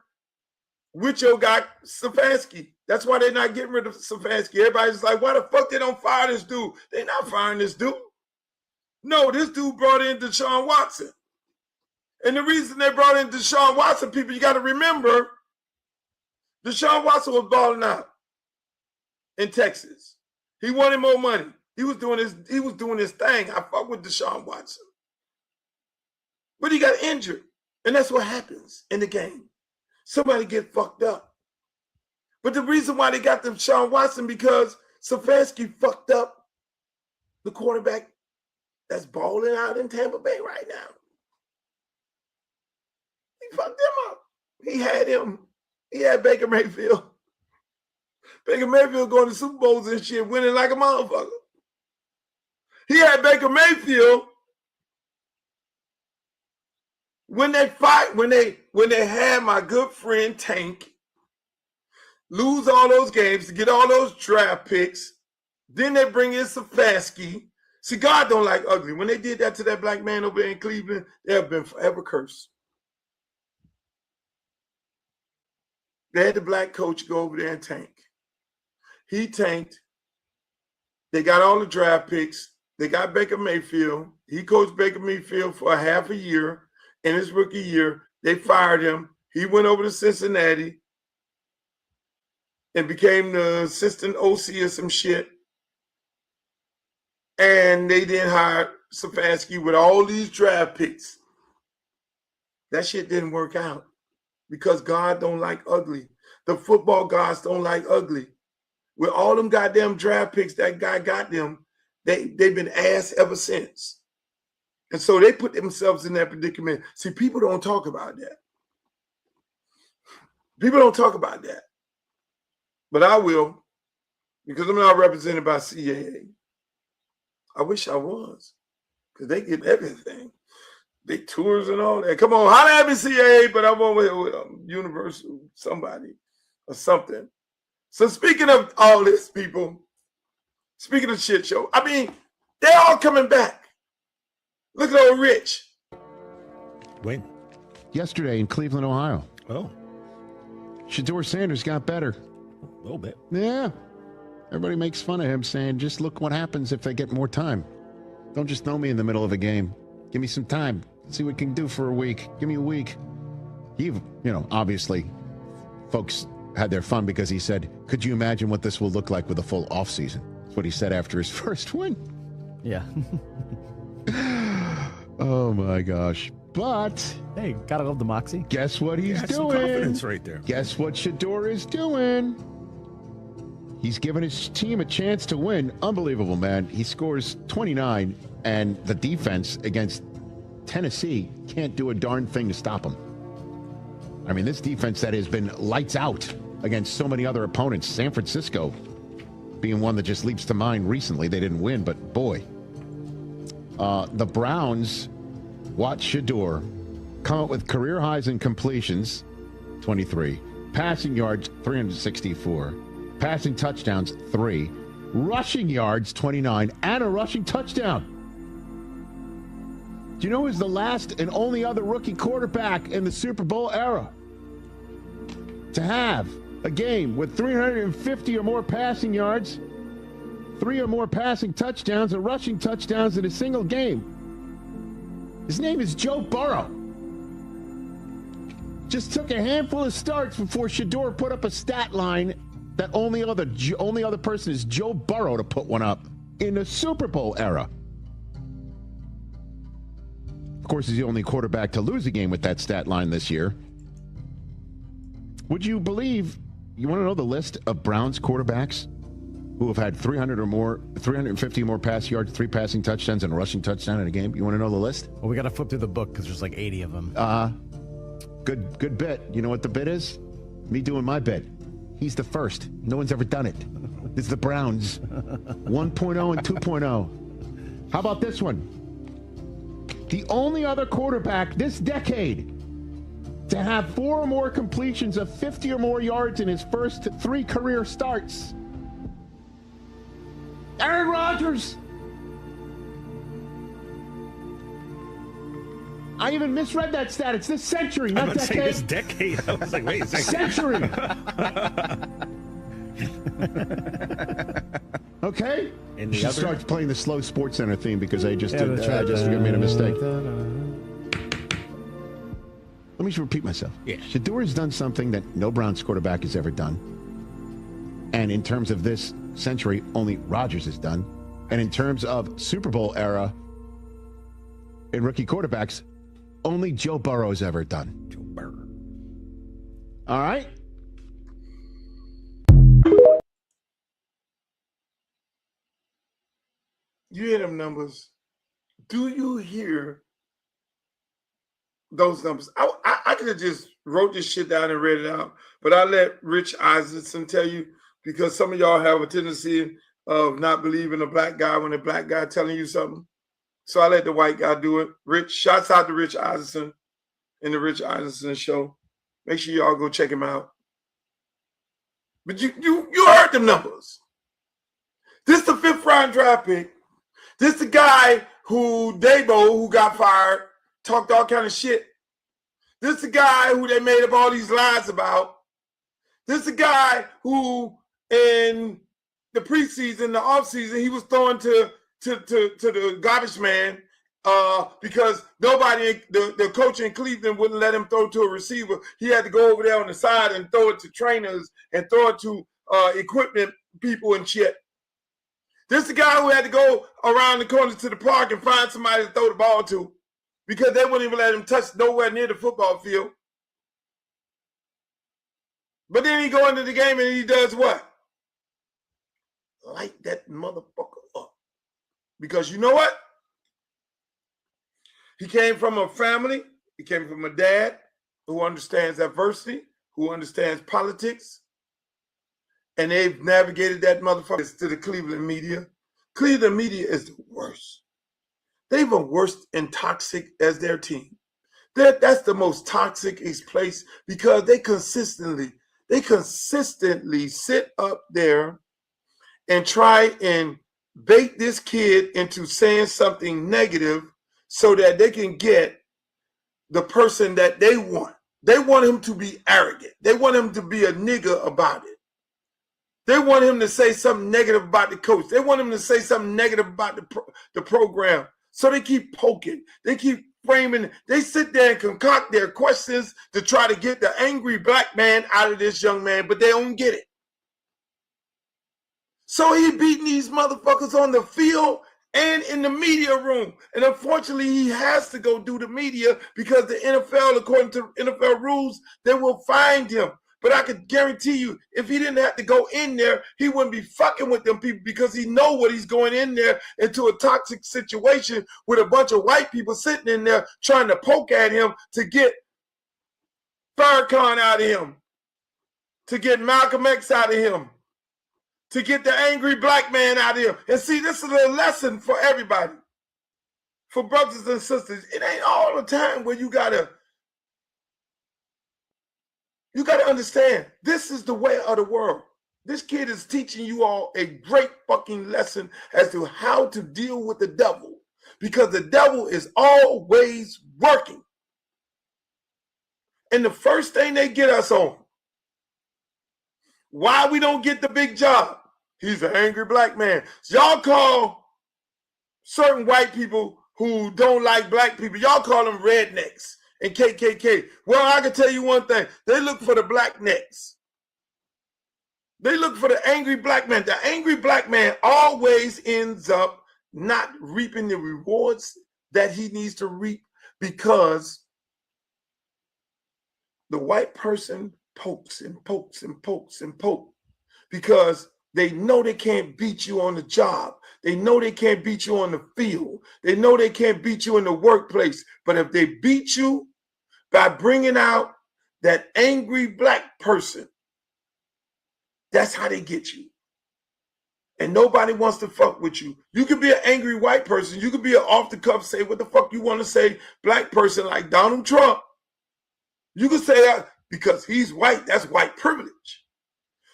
with your guy Stefanski. That's why they're not getting rid of Stefanski. Everybody's like, why the fuck they don't fire this dude? They're not firing this dude. No, this dude brought in Deshaun Watson. And the reason they brought in Deshaun Watson, people, you got to remember, Deshaun Watson was balling out in Texas. He wanted more money. He was doing his thing. I fuck with Deshaun Watson. But he got injured. And that's what happens in the game. Somebody get fucked up. But the reason why they got Deshaun Watson because Stefanski fucked up the quarterback that's balling out in Tampa Bay right now. He fucked him up. He had Baker Mayfield. Baker Mayfield going to Super Bowls and shit, winning like a motherfucker. He had Baker Mayfield when they had my good friend Tank lose all those games to get all those draft picks. Then they bring in Stefanski. See, God don't like ugly. When they did that to that black man over there in Cleveland, they have been forever cursed. They had the black coach go over there and tank. He tanked. They got all the draft picks. They got Baker Mayfield. He coached Baker Mayfield for a half a year. In his rookie year, they fired him. He went over to Cincinnati and became the assistant OC or some shit. And they then hired Stefanski with all these draft picks. That shit didn't work out because God don't like ugly. The football gods don't like ugly. With all them goddamn draft picks that guy got them, they've been ass ever since. And so they put themselves in that predicament. See, people don't talk about that. People don't talk about that. But I will, because I'm not represented by CAA. I wish I was, because they get everything. Big tours and all that. Come on, holla at me, CAA, but I'm over here with Universal, somebody or something. So speaking of all this, people, speaking of shit show, I mean, they're all coming back. Look at old Rich. When? Yesterday in Cleveland, Ohio. Oh. Shedeur Sanders got better. A little bit. Yeah. Everybody makes fun of him, saying, just look what happens if they get more time. Don't just throw me in the middle of a game. Give me some time. See what we can do for a week. Give me a week. He, obviously, folks had their fun because he said, could you imagine what this will look like with a full offseason? That's what he said after his first win. Yeah. Oh, my gosh. But hey, gotta love the moxie. Guess what he's doing? Some confidence right there. Guess what Shedeur is doing? He's given his team a chance to win. Unbelievable, man. He scores 29, and the defense against Tennessee can't do a darn thing to stop him. I mean, this defense that has been lights out against so many other opponents, San Francisco being one that just leaps to mind recently. They didn't win, but boy. The Browns, watch Shedeur come up with career highs in completions, 23. Passing yards, 364. Passing touchdowns, 3. Rushing yards, 29. And a rushing touchdown. Do you know who's the last and only other rookie quarterback in the Super Bowl era to have a game with 350 or more passing yards, 3 or more passing touchdowns, and rushing touchdowns in a single game? His name is Joe Burrow. Just took a handful of starts before Shedeur put up a stat line that only other person is Joe Burrow to put one up in the Super Bowl era. Of course, he's the only quarterback to lose a game with that stat line this year. Would you believe, you want to know the list of Browns quarterbacks who have had 350 or more pass yards, 3 passing touchdowns, and a rushing touchdown in a game? You want to know the list? Well, we got to flip through the book because there's like 80 of them. Good bit. You know what the bit is? Me doing my bit. He's the first. No one's ever done it. It's the Browns. 1.0 and 2.0. How about this one? The only other quarterback this decade to have 4 or more completions of 50 or more yards in his first 3 career starts. Aaron Rodgers. I even misread that stat. It's this century, not decade. Say this decade. I was like, wait a second. Century. Okay. And You should start playing the slow Sports Center theme because I just made a mistake. Let me just repeat myself. Yeah. Shedeur has done something that no Browns quarterback has ever done. And in terms of this century, only Rodgers has done. And in terms of Super Bowl era in rookie quarterbacks, only Joe Burrow has ever done. Joe Burrow. All right? You hear them numbers. Do you hear those numbers? I could have just wrote this shit down and read it out, but I let Rich Isaacson tell you because some of y'all have a tendency of not believing a black guy when a black guy telling you something. So I let the white guy do it. Rich, shouts out to Rich Isaacson in the Rich Isaacson Show. Make sure y'all go check him out. But you heard them numbers. This is the 5th round draft pick. This the guy who Dabo, who got fired, talked all kind of shit. This the guy who they made up all these lies about. This the guy who in the preseason, the offseason, he was throwing to the garbage man because nobody, the coach in Cleveland wouldn't let him throw to a receiver. He had to go over there on the side and throw it to trainers and throw it to equipment people and shit. This is the guy who had to go around the corner to the park and find somebody to throw the ball to because they wouldn't even let him touch nowhere near the football field. But then he go into the game and he does what? Light that motherfucker up. Because you know what? He came from a family. He came from a dad who understands adversity, who understands politics. And they've navigated that motherfucker to the Cleveland media. Cleveland media is the worst. They're even worse and toxic as their team. That's the most toxic place because they consistently sit up there and try and bait this kid into saying something negative so that they can get the person that they want. They want him to be arrogant. They want him to be a nigga about it. They want him to say something negative about the coach. They want him to say something negative about the program. So they keep poking. They keep framing. They sit there and concoct their questions to try to get the angry black man out of this young man, but they don't get it. So he beating these motherfuckers on the field and in the media room. And unfortunately, he has to go do the media because the NFL, according to NFL rules, they will find him. But I could guarantee you, if he didn't have to go in there, he wouldn't be fucking with them people because he know what he's going in there into a toxic situation with a bunch of white people sitting in there trying to poke at him to get Farrakhan out of him, to get Malcolm X out of him, to get the angry black man out of him. And see, this is a lesson for everybody, for brothers and sisters. It ain't all the time where you gotta understand, this is the way of the world. This kid is teaching you all a great fucking lesson as to how to deal with the devil, because the devil is always working. And the first thing they get us on, why we don't get the big job, he's an angry black man. So y'all call certain white people who don't like black people, y'all call them rednecks and KKK. Well, I can tell you one thing. They look for the black necks. They look for the angry black man. The angry black man always ends up not reaping the rewards that he needs to reap because the white person pokes and pokes and pokes and pokes because they know they can't beat you on the job. They know they can't beat you on the field. They know they can't beat you in the workplace. But if they beat you by bringing out that angry black person, that's how they get you. And nobody wants to fuck with you. You could be an angry white person. You could be an off-the-cuff, say what the fuck you want to say, black person like Donald Trump. You could say that because he's white. That's white privilege.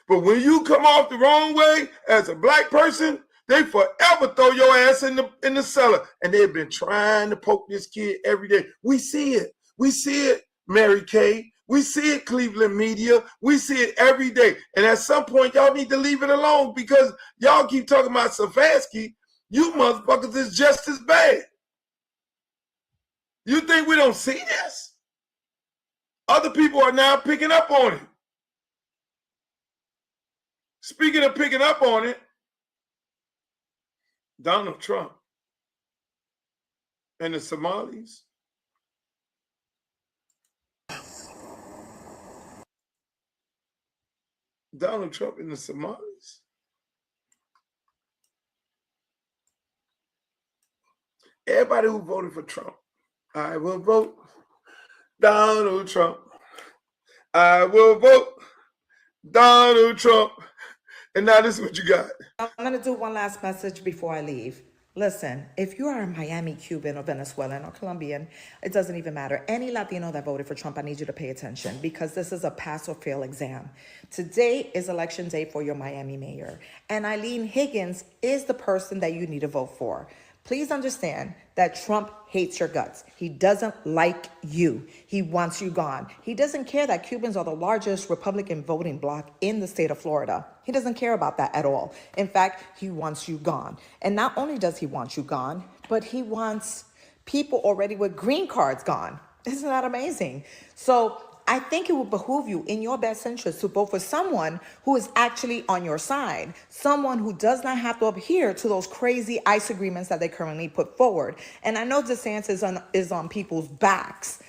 But when you come off the wrong way as a black person, they forever throw your ass in the cellar. And they've been trying to poke this kid every day. We see it. We see it, Mary Kay. We see it, Cleveland media. We see it every day. And at some point, y'all need to leave it alone because y'all keep talking about Stefanski. You motherfuckers is just as bad. You think we don't see this? Other people are now picking up on it. Speaking of picking up on it, Donald Trump and the Somalis. Donald Trump and the Somalis. Everybody who voted for Trump, I will vote Donald Trump. I will vote Donald Trump. And now this is what you got. I'm going to do one last message before I leave. Listen, if you are a Miami Cuban or Venezuelan or Colombian, it doesn't even matter. Any Latino that voted for Trump, I need you to pay attention because this is a pass or fail exam. Today is election day for your Miami mayor. And Eileen Higgins is the person that you need to vote for. Please understand that Trump hates your guts. He doesn't like you. He wants you gone. He doesn't care that Cubans are the largest Republican voting bloc in the state of Florida. He doesn't care about that at all. In fact, he wants you gone. And not only does he want you gone, but he wants people already with green cards gone. Isn't that amazing? So I think it would behoove you in your best interest to vote for someone who is actually on your side, someone who does not have to adhere to those crazy ICE agreements that they currently put forward. And I know DeSantis is on people's backs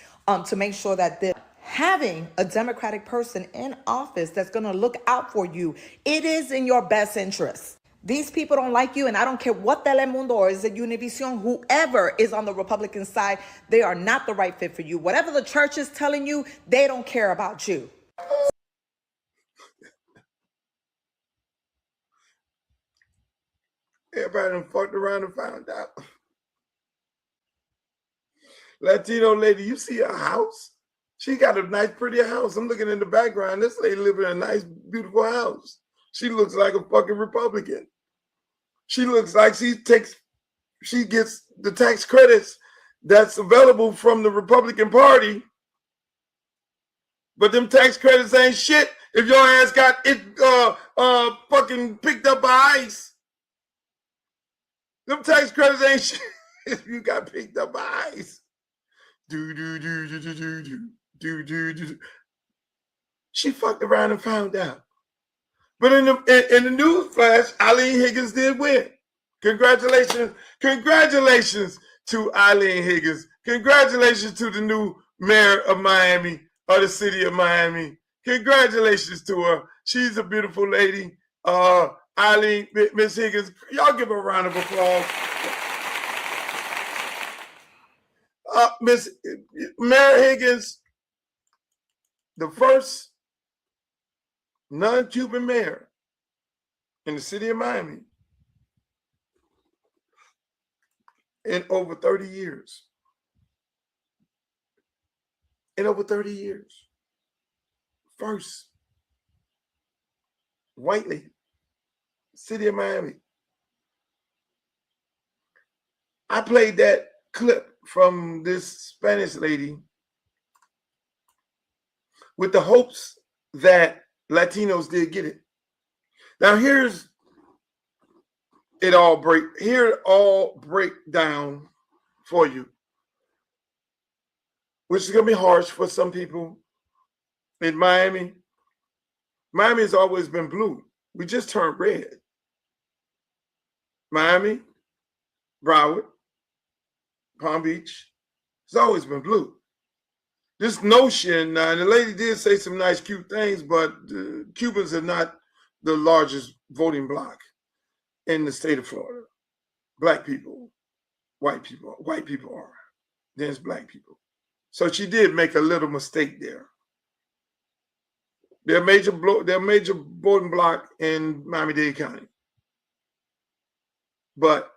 to make sure that having a Democratic person in office that's going to look out for you, it is in your best interest. These people don't like you, and I don't care what Telemundo or is it Univision, whoever is on the Republican side, they are not the right fit for you. Whatever the church is telling you, they don't care about you. Everybody done fucked around and found out. Latino lady, you see her house? She got a nice, pretty house. I'm looking in the background. This lady living in a nice, beautiful house. She looks like a fucking Republican. She looks like she gets the tax credits that's available from the Republican Party. But them tax credits ain't shit if your ass got it fucking picked up by ICE. Them tax credits ain't shit if you got picked up by ICE. She fucked around and found out. But in the news flash, Eileen Higgins did win. Congratulations to Eileen Higgins. Congratulations to the new mayor of Miami, or the city of Miami. Congratulations to her. She's a beautiful lady. Eileen, Miss Higgins, y'all give her a round of applause. Miss Mayor Higgins, the first non-Cuban mayor in the city of Miami in over 30 years. In over 30 years. First white lady, city of Miami. I played that clip from this Spanish lady with the hopes that Latinos did get it. Now here's it all break down for you, which is gonna be harsh for some people in Miami. Miami has always been blue. We just turned red. Miami, Broward, Palm Beach, it's always been blue. This notion, and the lady did say some nice, cute things, but Cubans are not the largest voting bloc in the state of Florida. Black people, white people are. Then it's black people. So she did make a little mistake there. They're a major voting bloc in Miami-Dade County. But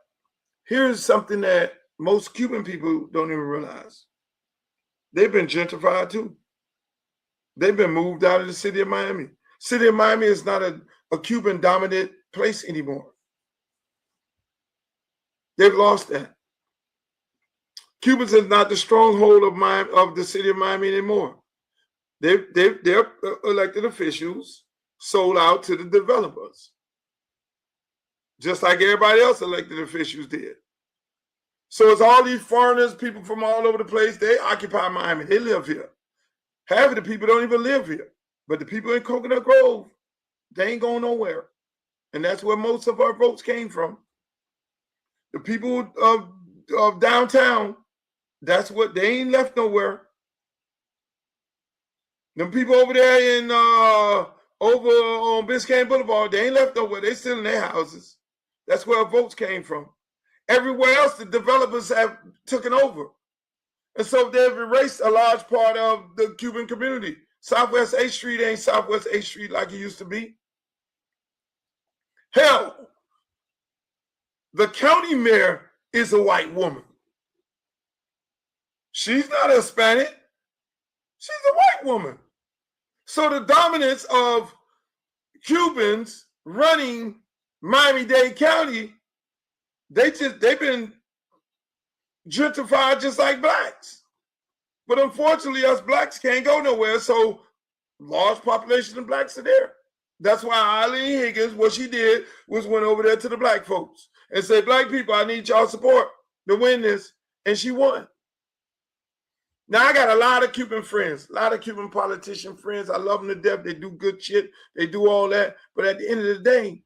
here's something that most Cuban people don't even realize. They've been gentrified too. They've been moved out of the city of Miami. City of Miami is not a Cuban-dominant place anymore. They've lost that. Cubans is not the stronghold of the city of Miami anymore. Their elected officials sold out to the developers, just like everybody else elected officials did. So it's all these foreigners, people from all over the place, they occupy Miami. They live here. Half of the people don't even live here. But the people in Coconut Grove, they ain't going nowhere. And that's where most of our votes came from. The people of downtown, that's what, they ain't left nowhere. Them people over there in over on Biscayne Boulevard, they ain't left nowhere. They still in their houses. That's where our votes came from. Everywhere else, the developers have taken over. And so they've erased a large part of the Cuban community. Southwest 8th Street ain't Southwest 8th Street like it used to be. Hell, the county mayor is a white woman. She's not Hispanic. She's a white woman. So the dominance of Cubans running Miami-Dade County, they've been gentrified just like blacks. But unfortunately, us blacks can't go nowhere, so large population of blacks are there. That's why Eileen Higgins, what she did was went over there to the black folks and said, black people, I need y'all support to win this. And she won. Now, I got a lot of Cuban friends, a lot of Cuban politician friends. I love them to death. They do good shit. They do all that. But at the end of the day,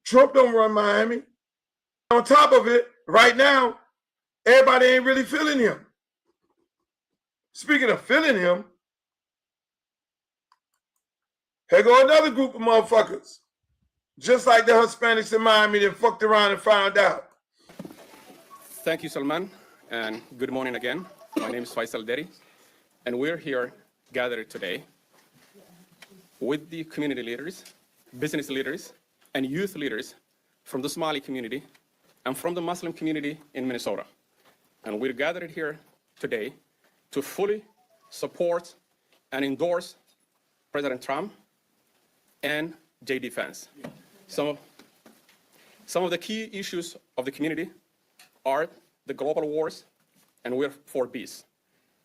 Trump don't run Miami. On top of it, right now, everybody ain't really feeling him. Speaking of feeling him, here go another group of motherfuckers. Just like the Hispanics in Miami that fucked around and found out. Thank you, Salman, and good morning again. My name is Faisal Deri, and we're here gathered today with the community leaders, business leaders, and youth leaders from the Somali community and from the Muslim community in Minnesota. And we're gathered here today to fully support and endorse President Trump and JD Vance. Some of the key issues of the community are the global wars, and we're for peace.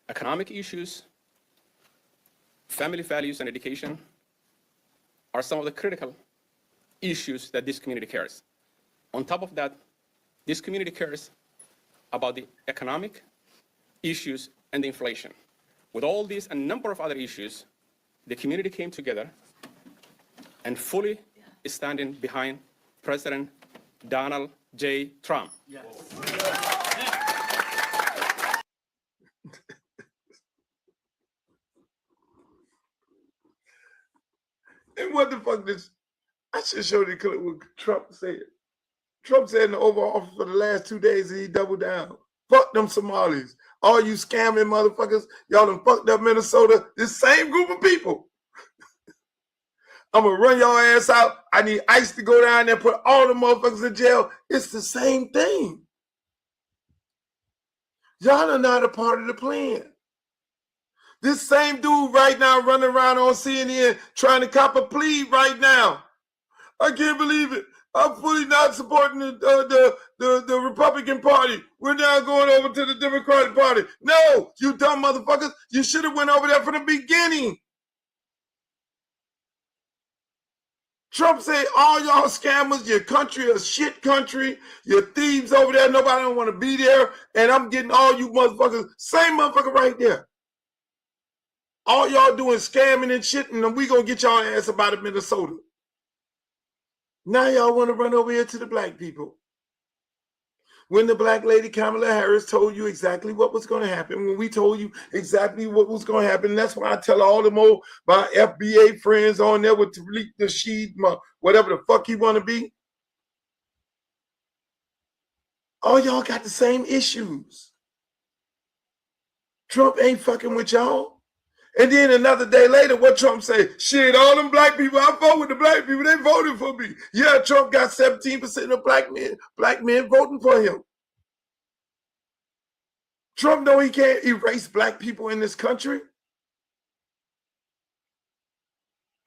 Economic issues, family values, and education are some of the critical issues that this community cares. On top of that, this community cares about the economic issues and the inflation. With all these and a number of other issues, the community came together and fully is standing behind President Donald J. Trump. Yes. And what the fuck this? I should show the clip what Trump said. Trump said in the Oval Office for the last 2 days he doubled down. Fuck them Somalis. All you scamming motherfuckers, y'all done fucked up Minnesota. This same group of people. I'm going to run y'all ass out. I need ICE to go down there and put all the motherfuckers in jail. It's the same thing. Y'all are not a part of the plan. This same dude right now running around on CNN trying to cop a plea right now. I can't believe it. I'm fully not supporting the Republican Party. We're now going over to the Democratic Party. No, you dumb motherfuckers. You should have went over there from the beginning. Trump said, all y'all scammers, your country a shit country, your thieves over there, nobody don't want to be there, and I'm getting all you motherfuckers, same motherfucker right there. All y'all doing scamming and shit, and we gonna get y'all ass up out of Minnesota. Now y'all want to run over here to the black people. When the black lady Kamala Harris told you exactly what was going to happen, when we told you exactly what was going to happen, that's why I tell all them old my FBA friends on there with Tariq Nasheed, whatever the fuck he want to be. All y'all got the same issues. Trump ain't fucking with y'all. And then another day later, what Trump say? Shit, all them black people, I vote with the black people, they voted for me. Yeah, Trump got 17% of black men voting for him. Trump know he can't erase black people in this country.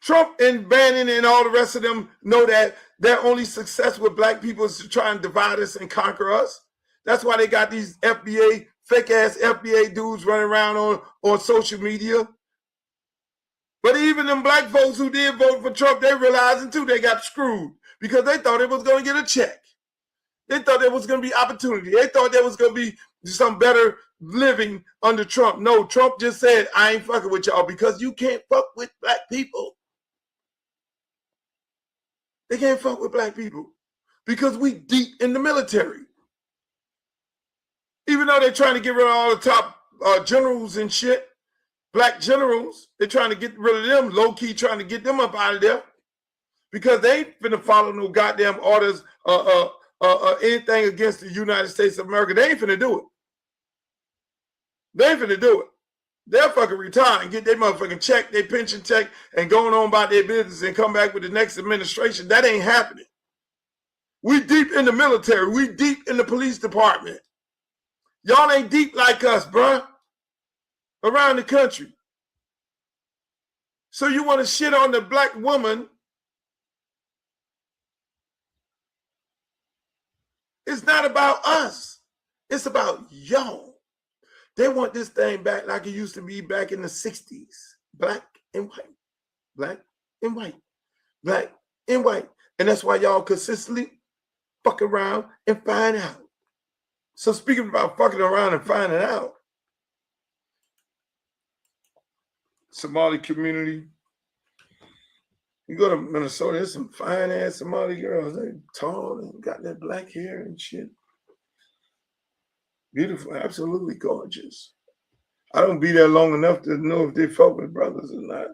Trump and Bannon and all the rest of them know that their only success with black people is to try and divide us and conquer us. That's why they got these FBA, fake-ass FBA dudes running around on social media. But even them black folks who did vote for Trump, they realizing too they got screwed because they thought they was going to get a check. They thought there was going to be opportunity. They thought there was going to be some better living under Trump. No, Trump just said, I ain't fucking with y'all because you can't fuck with black people. They can't fuck with black people because we deep in the military. Even though they're trying to get rid of all the top generals and shit, black generals, they're trying to get rid of them, low-key trying to get them up out of there because they ain't finna follow no goddamn orders anything against the United States of America. They ain't finna do it. They ain't finna do it. They'll fucking retire and get their motherfucking check, their pension check, and going on about their business and come back with the next administration. That ain't happening. We deep in the military. We deep in the police department. Y'all ain't deep like us, bruh. Around the country. So you want to shit on the black woman It's not about us. It's about y'all. They want this thing back like it used to be back in the 60s. Black and white. Black and white. Black and white. And that's why y'all consistently fuck around and find out. So speaking about fucking around and finding out, Somali community, you go to Minnesota, there's some fine ass Somali girls. They tall and got that black hair and shit. Beautiful, absolutely gorgeous. I don't be there long enough to know if they fuck with brothers or not.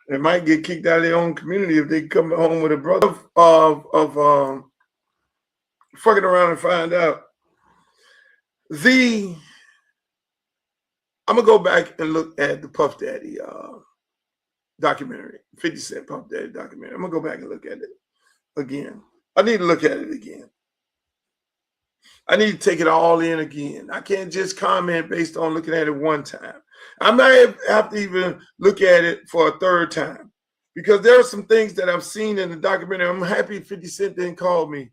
They might get kicked out of their own community if they come home with a brother of fucking around and find out. I'm gonna go back and look at the Puff Daddy documentary, 50 Cent Puff Daddy documentary. I'm gonna go back and look at it again. I need to look at it again. I need to take it all in again. I can't just comment based on looking at it one time. I might have to even look at it for a third time because there are some things that I've seen in the documentary. I'm happy 50 Cent didn't call me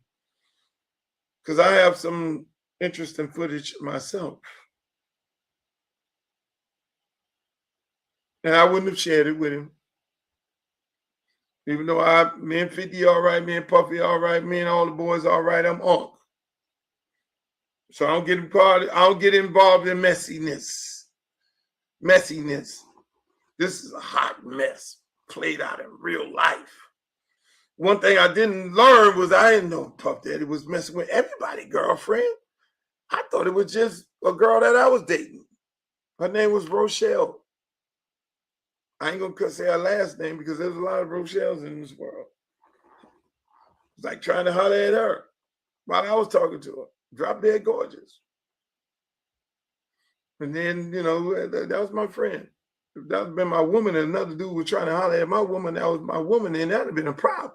because I have some interesting footage myself. And I wouldn't have shared it with him. Even though me and 50 all right, me and Puffy all right, me and all the boys all right, I'm on. So I don't get involved in messiness. Messiness. This is a hot mess played out in real life. One thing I didn't learn was I didn't know Puff Daddy was messing with everybody's girlfriend. I thought it was just a girl that I was dating. Her name was Rochelle. I ain't gonna say her last name because there's a lot of Rochelles in this world. It's like trying to holler at her while I was talking to her. Drop dead gorgeous. And then, that was my friend. If that had been my woman and another dude was trying to holler at my woman, that was my woman, then that would have been a problem.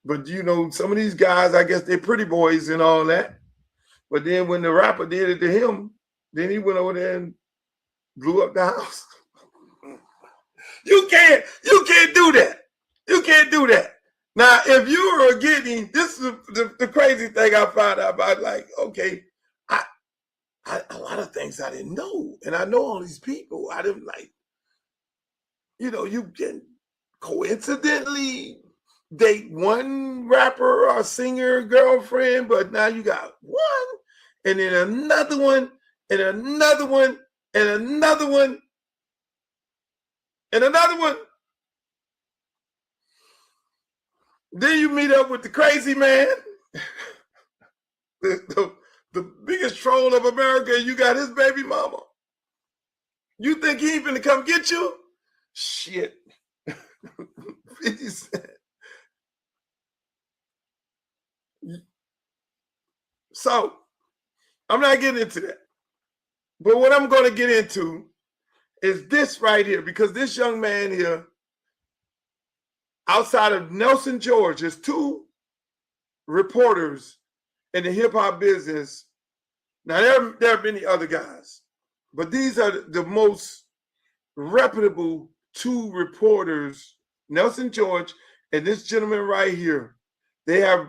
But, some of these guys, I guess they're pretty boys and all that. But then when the rapper did it to him, then he went over there and blew up the house. You can't do that. You can't do that. Now, if you are getting, this is the crazy thing I found out about, like, okay, a lot of things I didn't know. And I know all these people. I didn't you can coincidentally date one rapper or singer girlfriend, but now you got one, and then another one, and another one, and another one, and another one. Then you meet up with the crazy man, the biggest troll of America, and you got his baby mama. You think he ain't finna come get you? Shit. 50 Cent. So, I'm not getting into that. But what I'm going to get into is this right here, because this young man here, outside of Nelson George, there's two reporters in the hip-hop business. Now, there are many other guys, but these are the most reputable two reporters, Nelson George and this gentleman right here. They have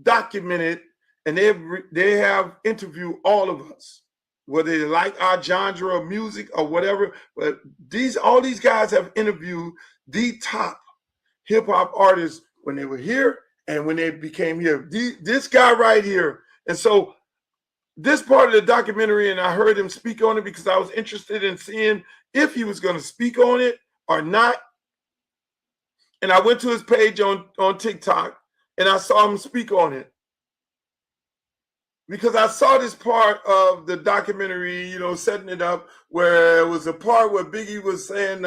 documented and they have interviewed all of us, whether they like our genre of music or whatever. But all these guys have interviewed the top hip hop artists when they were here and when they became here. This guy right here. And so this part of the documentary, and I heard him speak on it because I was interested in seeing if he was going to speak on it or not. And I went to his page on TikTok and I saw him speak on it. Because I saw this part of the documentary, setting it up, where it was a part where Biggie was saying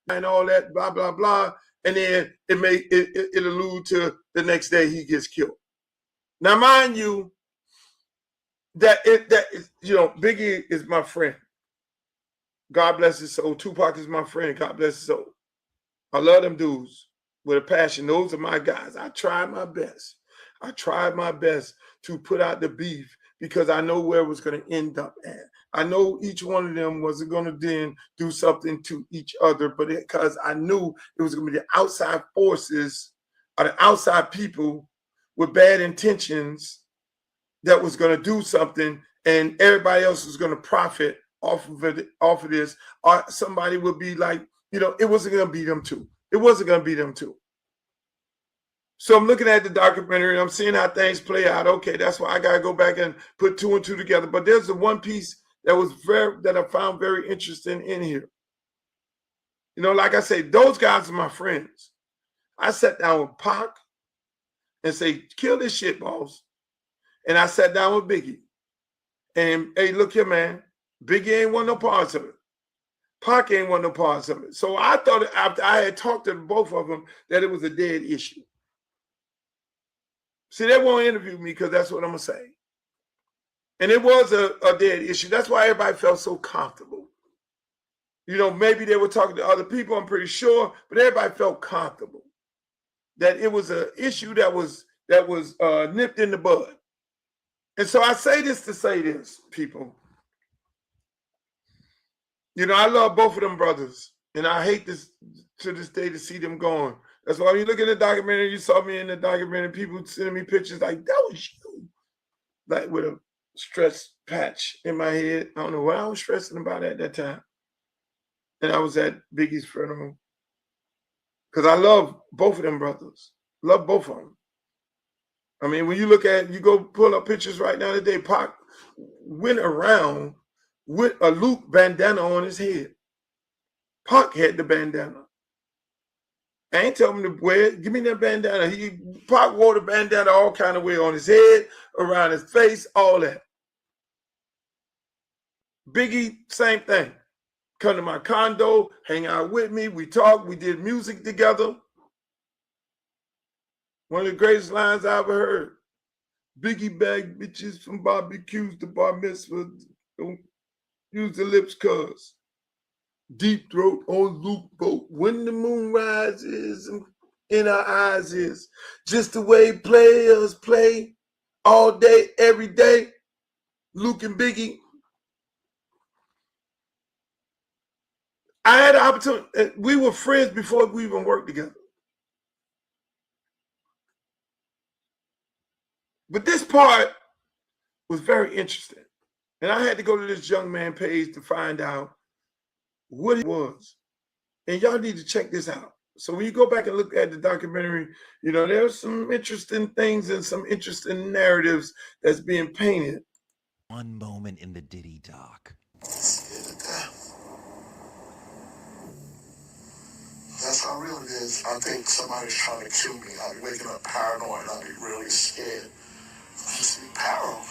and all that, blah, blah, blah. And then it allude to the next day he gets killed. Now, mind you, Biggie is my friend. God bless his soul. Tupac is my friend. God bless his soul. I love them dudes with a passion. Those are my guys. I tried my best. To put out the beef because I know where it was going to end up at. I know each one of them wasn't going to then do something to each other, but because I knew it was going to be the outside forces or the outside people with bad intentions that was going to do something, and everybody else was going to profit off of it, off of this, or somebody would be like, you know, it wasn't going to be them too. It wasn't going to be them too. So I'm looking at the documentary and I'm seeing how things play out. Okay, that's why I got to go back and put 2 and 2 together. But there's the one piece that I found very interesting in here. You know, like I say, those guys are my friends. I sat down with Pac and say, kill this shit, boss. And I sat down with Biggie. And, hey, look here, man. Biggie ain't want no parts of it. Pac ain't want no parts of it. So I thought after I had talked to both of them that it was a dead issue. See, they won't interview me because that's what I'm going to say. And it was a dead issue. That's why everybody felt so comfortable. You know, maybe they were talking to other people, I'm pretty sure, but everybody felt comfortable that it was an issue that was nipped in the bud. And so I say this to say this, people. You know, I love both of them brothers, and I hate this to this day to see them going. That's why when you look at the documentary, you saw me in the documentary, people sending me pictures like, that was you. Like with a stress patch in my head. I don't know what I was stressing about at that time. And I was at Biggie's funeral. Because I love both of them brothers. Love both of them. I mean, when you look at, you go pull up pictures right now today, Pac went around with a Luke bandana on his head. Pac had the bandana. I ain't telling him to wear it. Give me that bandana. Pac wore the bandana all kind of way on his head, around his face, all that. Biggie, same thing. Come to my condo, hang out with me. We talked. We did music together. One of the greatest lines I ever heard. Biggie bag bitches from barbecues to bar mitzvahs. Don't use the lips, cuz. Deep throat on Luke boat. When the moon rises in our eyes is just the way players play all day, every day. Luke and Biggie. I had an opportunity. We were friends before we even worked together. But this part was very interesting. And I had to go to this young man page to find out what it was. And y'all need to check this out. So when you go back and look at the documentary, you know, there's some interesting things and some interesting narratives that's being painted. One moment in the Diddy doc. That's how real it is. I think somebody's trying to kill me. I'll be waking up paranoid. I'll be really scared. I just be paranoid.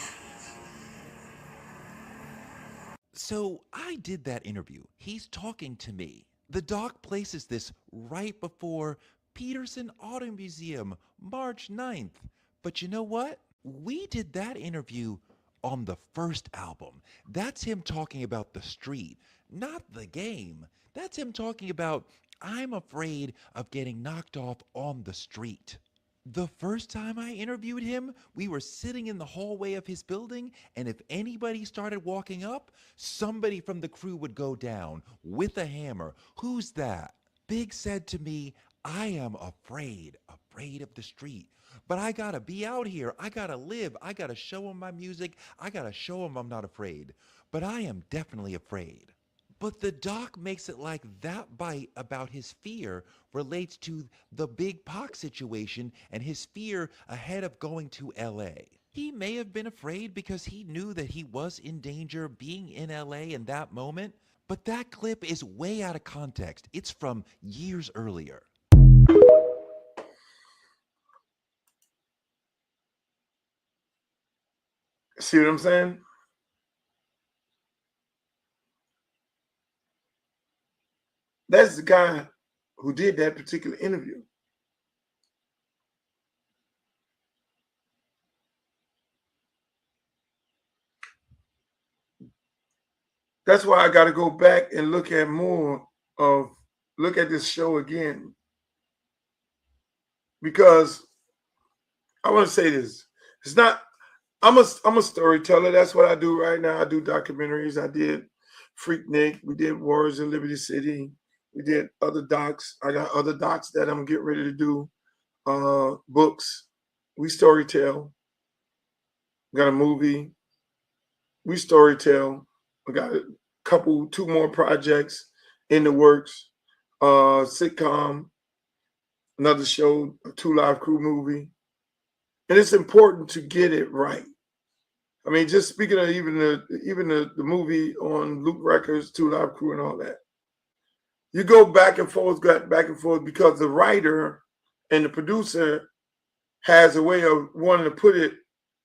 So I did that interview. He's talking to me. The doc places this right before Peterson Auto Museum, March 9th. But you know what? We did that interview on the first album. That's him talking about the street, not the game. That's him talking about, I'm afraid of getting knocked off on the street. The first time I interviewed him, we were sitting in the hallway of his building, and if anybody started walking up, somebody from the crew would go down with a hammer. Who's that? Big said to me, I am afraid of the street. But I gotta be out here. I gotta live. I gotta show him my music. I gotta show him I'm not afraid. But I am definitely afraid. But the doc makes it like that bite about his fear relates to the Big Pac situation and his fear ahead of going to LA. He may have been afraid because he knew that he was in danger being in LA in that moment, but that clip is way out of context. It's from years earlier. See what I'm saying? That's the guy who did that particular interview. That's why I got to go back and look at this show again. Because I want to say this. It's not, I'm a storyteller. That's what I do right now. I do documentaries. I did Freaknik. We did Warriors in Liberty City. We did other docs. I got other docs that I'm getting ready to do, books. We storytell. We got a movie. We storytell. We got a couple, 2 more projects in the works. Sitcom, another show, a 2 Live Crew movie. And it's important to get it right. I mean, just speaking of even the movie on Luke Records, 2 Live Crew and all that. You go back and forth because the writer and the producer has a way of wanting to put it,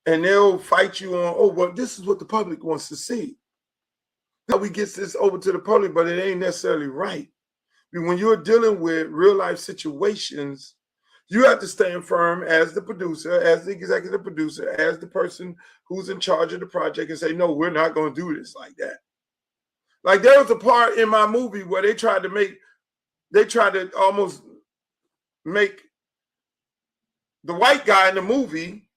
and they'll fight you on, oh, well, this is what the public wants to see. Now we get this over to the public, but it ain't necessarily right. When you're dealing with real life situations, you have to stand firm as the producer, as the executive producer, as the person who's in charge of the project and say, no, we're not going to do this like that. Like there was a part in my movie where they tried to almost make the white guy in the movie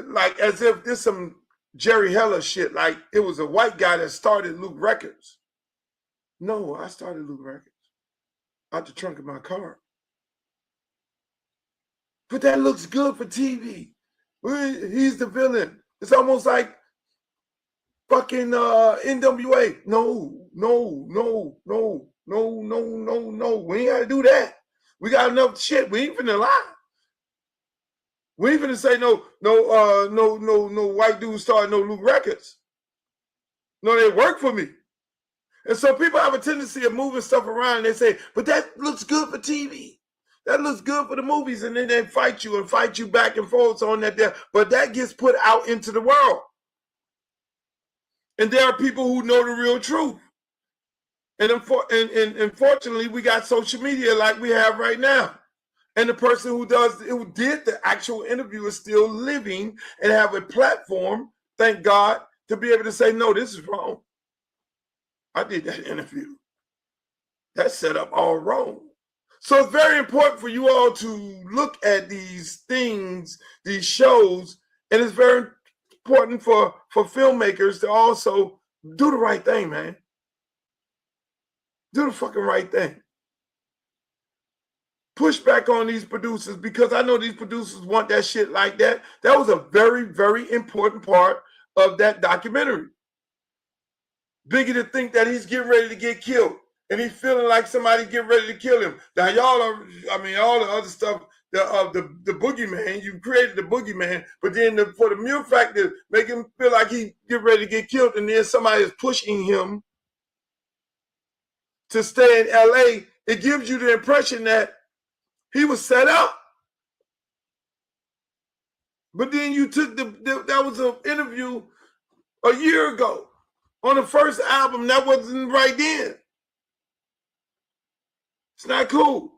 like as if this some Jerry Heller shit, like it was a white guy that started Luke Records. No, I started Luke Records out the trunk of my car. But that looks good for TV. He's the villain. It's almost like fucking NWA. No. We ain't gotta do that. We got enough shit. We ain't finna lie. We ain't finna say no white dude started no Luke Records. No, they work for me. And so people have a tendency of moving stuff around and they say, but that looks good for TV. That looks good for the movies. And then they fight you back and forth on that there. But that gets put out into the world. And there are people who know the real truth. And unfortunately, we got social media like we have right now. And the person who did the actual interview is still living and have a platform, thank God, to be able to say, no, this is wrong. I did that interview. That's set up all wrong. So it's very important for you all to look at these things, these shows, and it's very important for filmmakers to also do the right thing, man. Do the fucking right thing. Push back on these producers because I know these producers want that shit like that. That was a very, very important part of that documentary. Biggie to think that he's getting ready to get killed and he's feeling like somebody getting ready to kill him. Now y'all are, I mean, all the other stuff, the boogeyman, you created the boogeyman, but then for the mere fact that make him feel like he get ready to get killed and then somebody is pushing him to stay in LA, it gives you the impression that he was set up. But then you took that was an interview a year ago on the first album. That wasn't right then. It's not cool.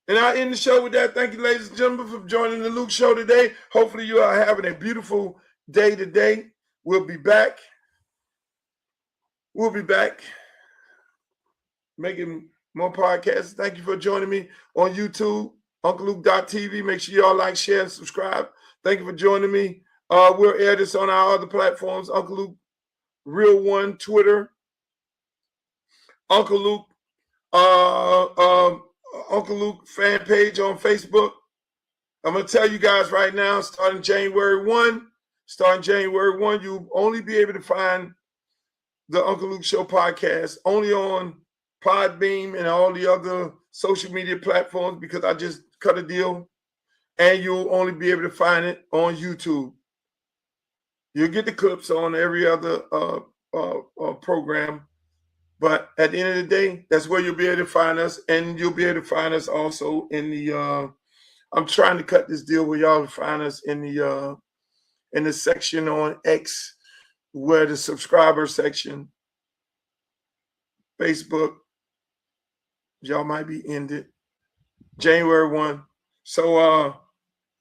And I end the show with that. Thank you, ladies and gentlemen, for joining the Luke Show today. Hopefully you are having a beautiful day today. We'll be back. We'll be back making more podcasts. Thank you for joining me on YouTube, UncleLuke.tv. Make sure y'all like, share, and subscribe. Thank you for joining me. We'll air this on our other platforms, Uncle Luke Real One, Twitter, Uncle Luke, Uncle Luke fan page on Facebook. I'm going to tell you guys right now, starting January 1, you'll only be able to find the Uncle Luke Show podcast only on Podbeam and all the other social media platforms because I just cut a deal, and you'll only be able to find it on YouTube. You'll get the clips on every other program, but at the end of the day, that's where you'll be able to find us, and you'll be able to find us also in the. I'm trying to cut this deal where y'all find us in the section on X, where the subscriber section, Facebook. Y'all might be ended January 1. So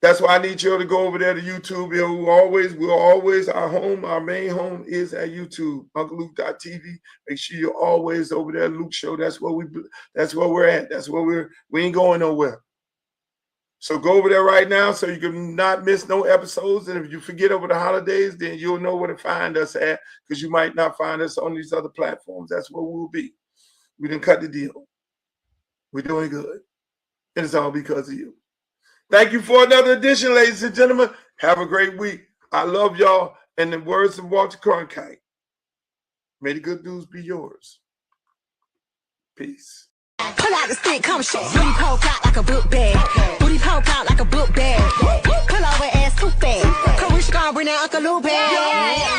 that's why I need y'all to go over there to YouTube. We'll always, our main home is at YouTube, UncleLuke.tv. Make sure you're always over there, Luke Show. That's where we're at. That's where we ain't going nowhere. So go over there right now so you can not miss no episodes. And if you forget over the holidays, then you'll know where to find us at because you might not find us on these other platforms. That's where we'll be. We didn't cut the deal. We're doing good. And it's all because of you. Thank you for another edition, ladies and gentlemen. Have a great week. I love y'all. And the words of Walter Cronkite, may the good news be yours. Peace. Pull out the stick, come shake. Booty poke out like a book bag. Booty poke out like a book bag. Pull over ass too fast. Come wish you gonna bring that Uncle Lou bag.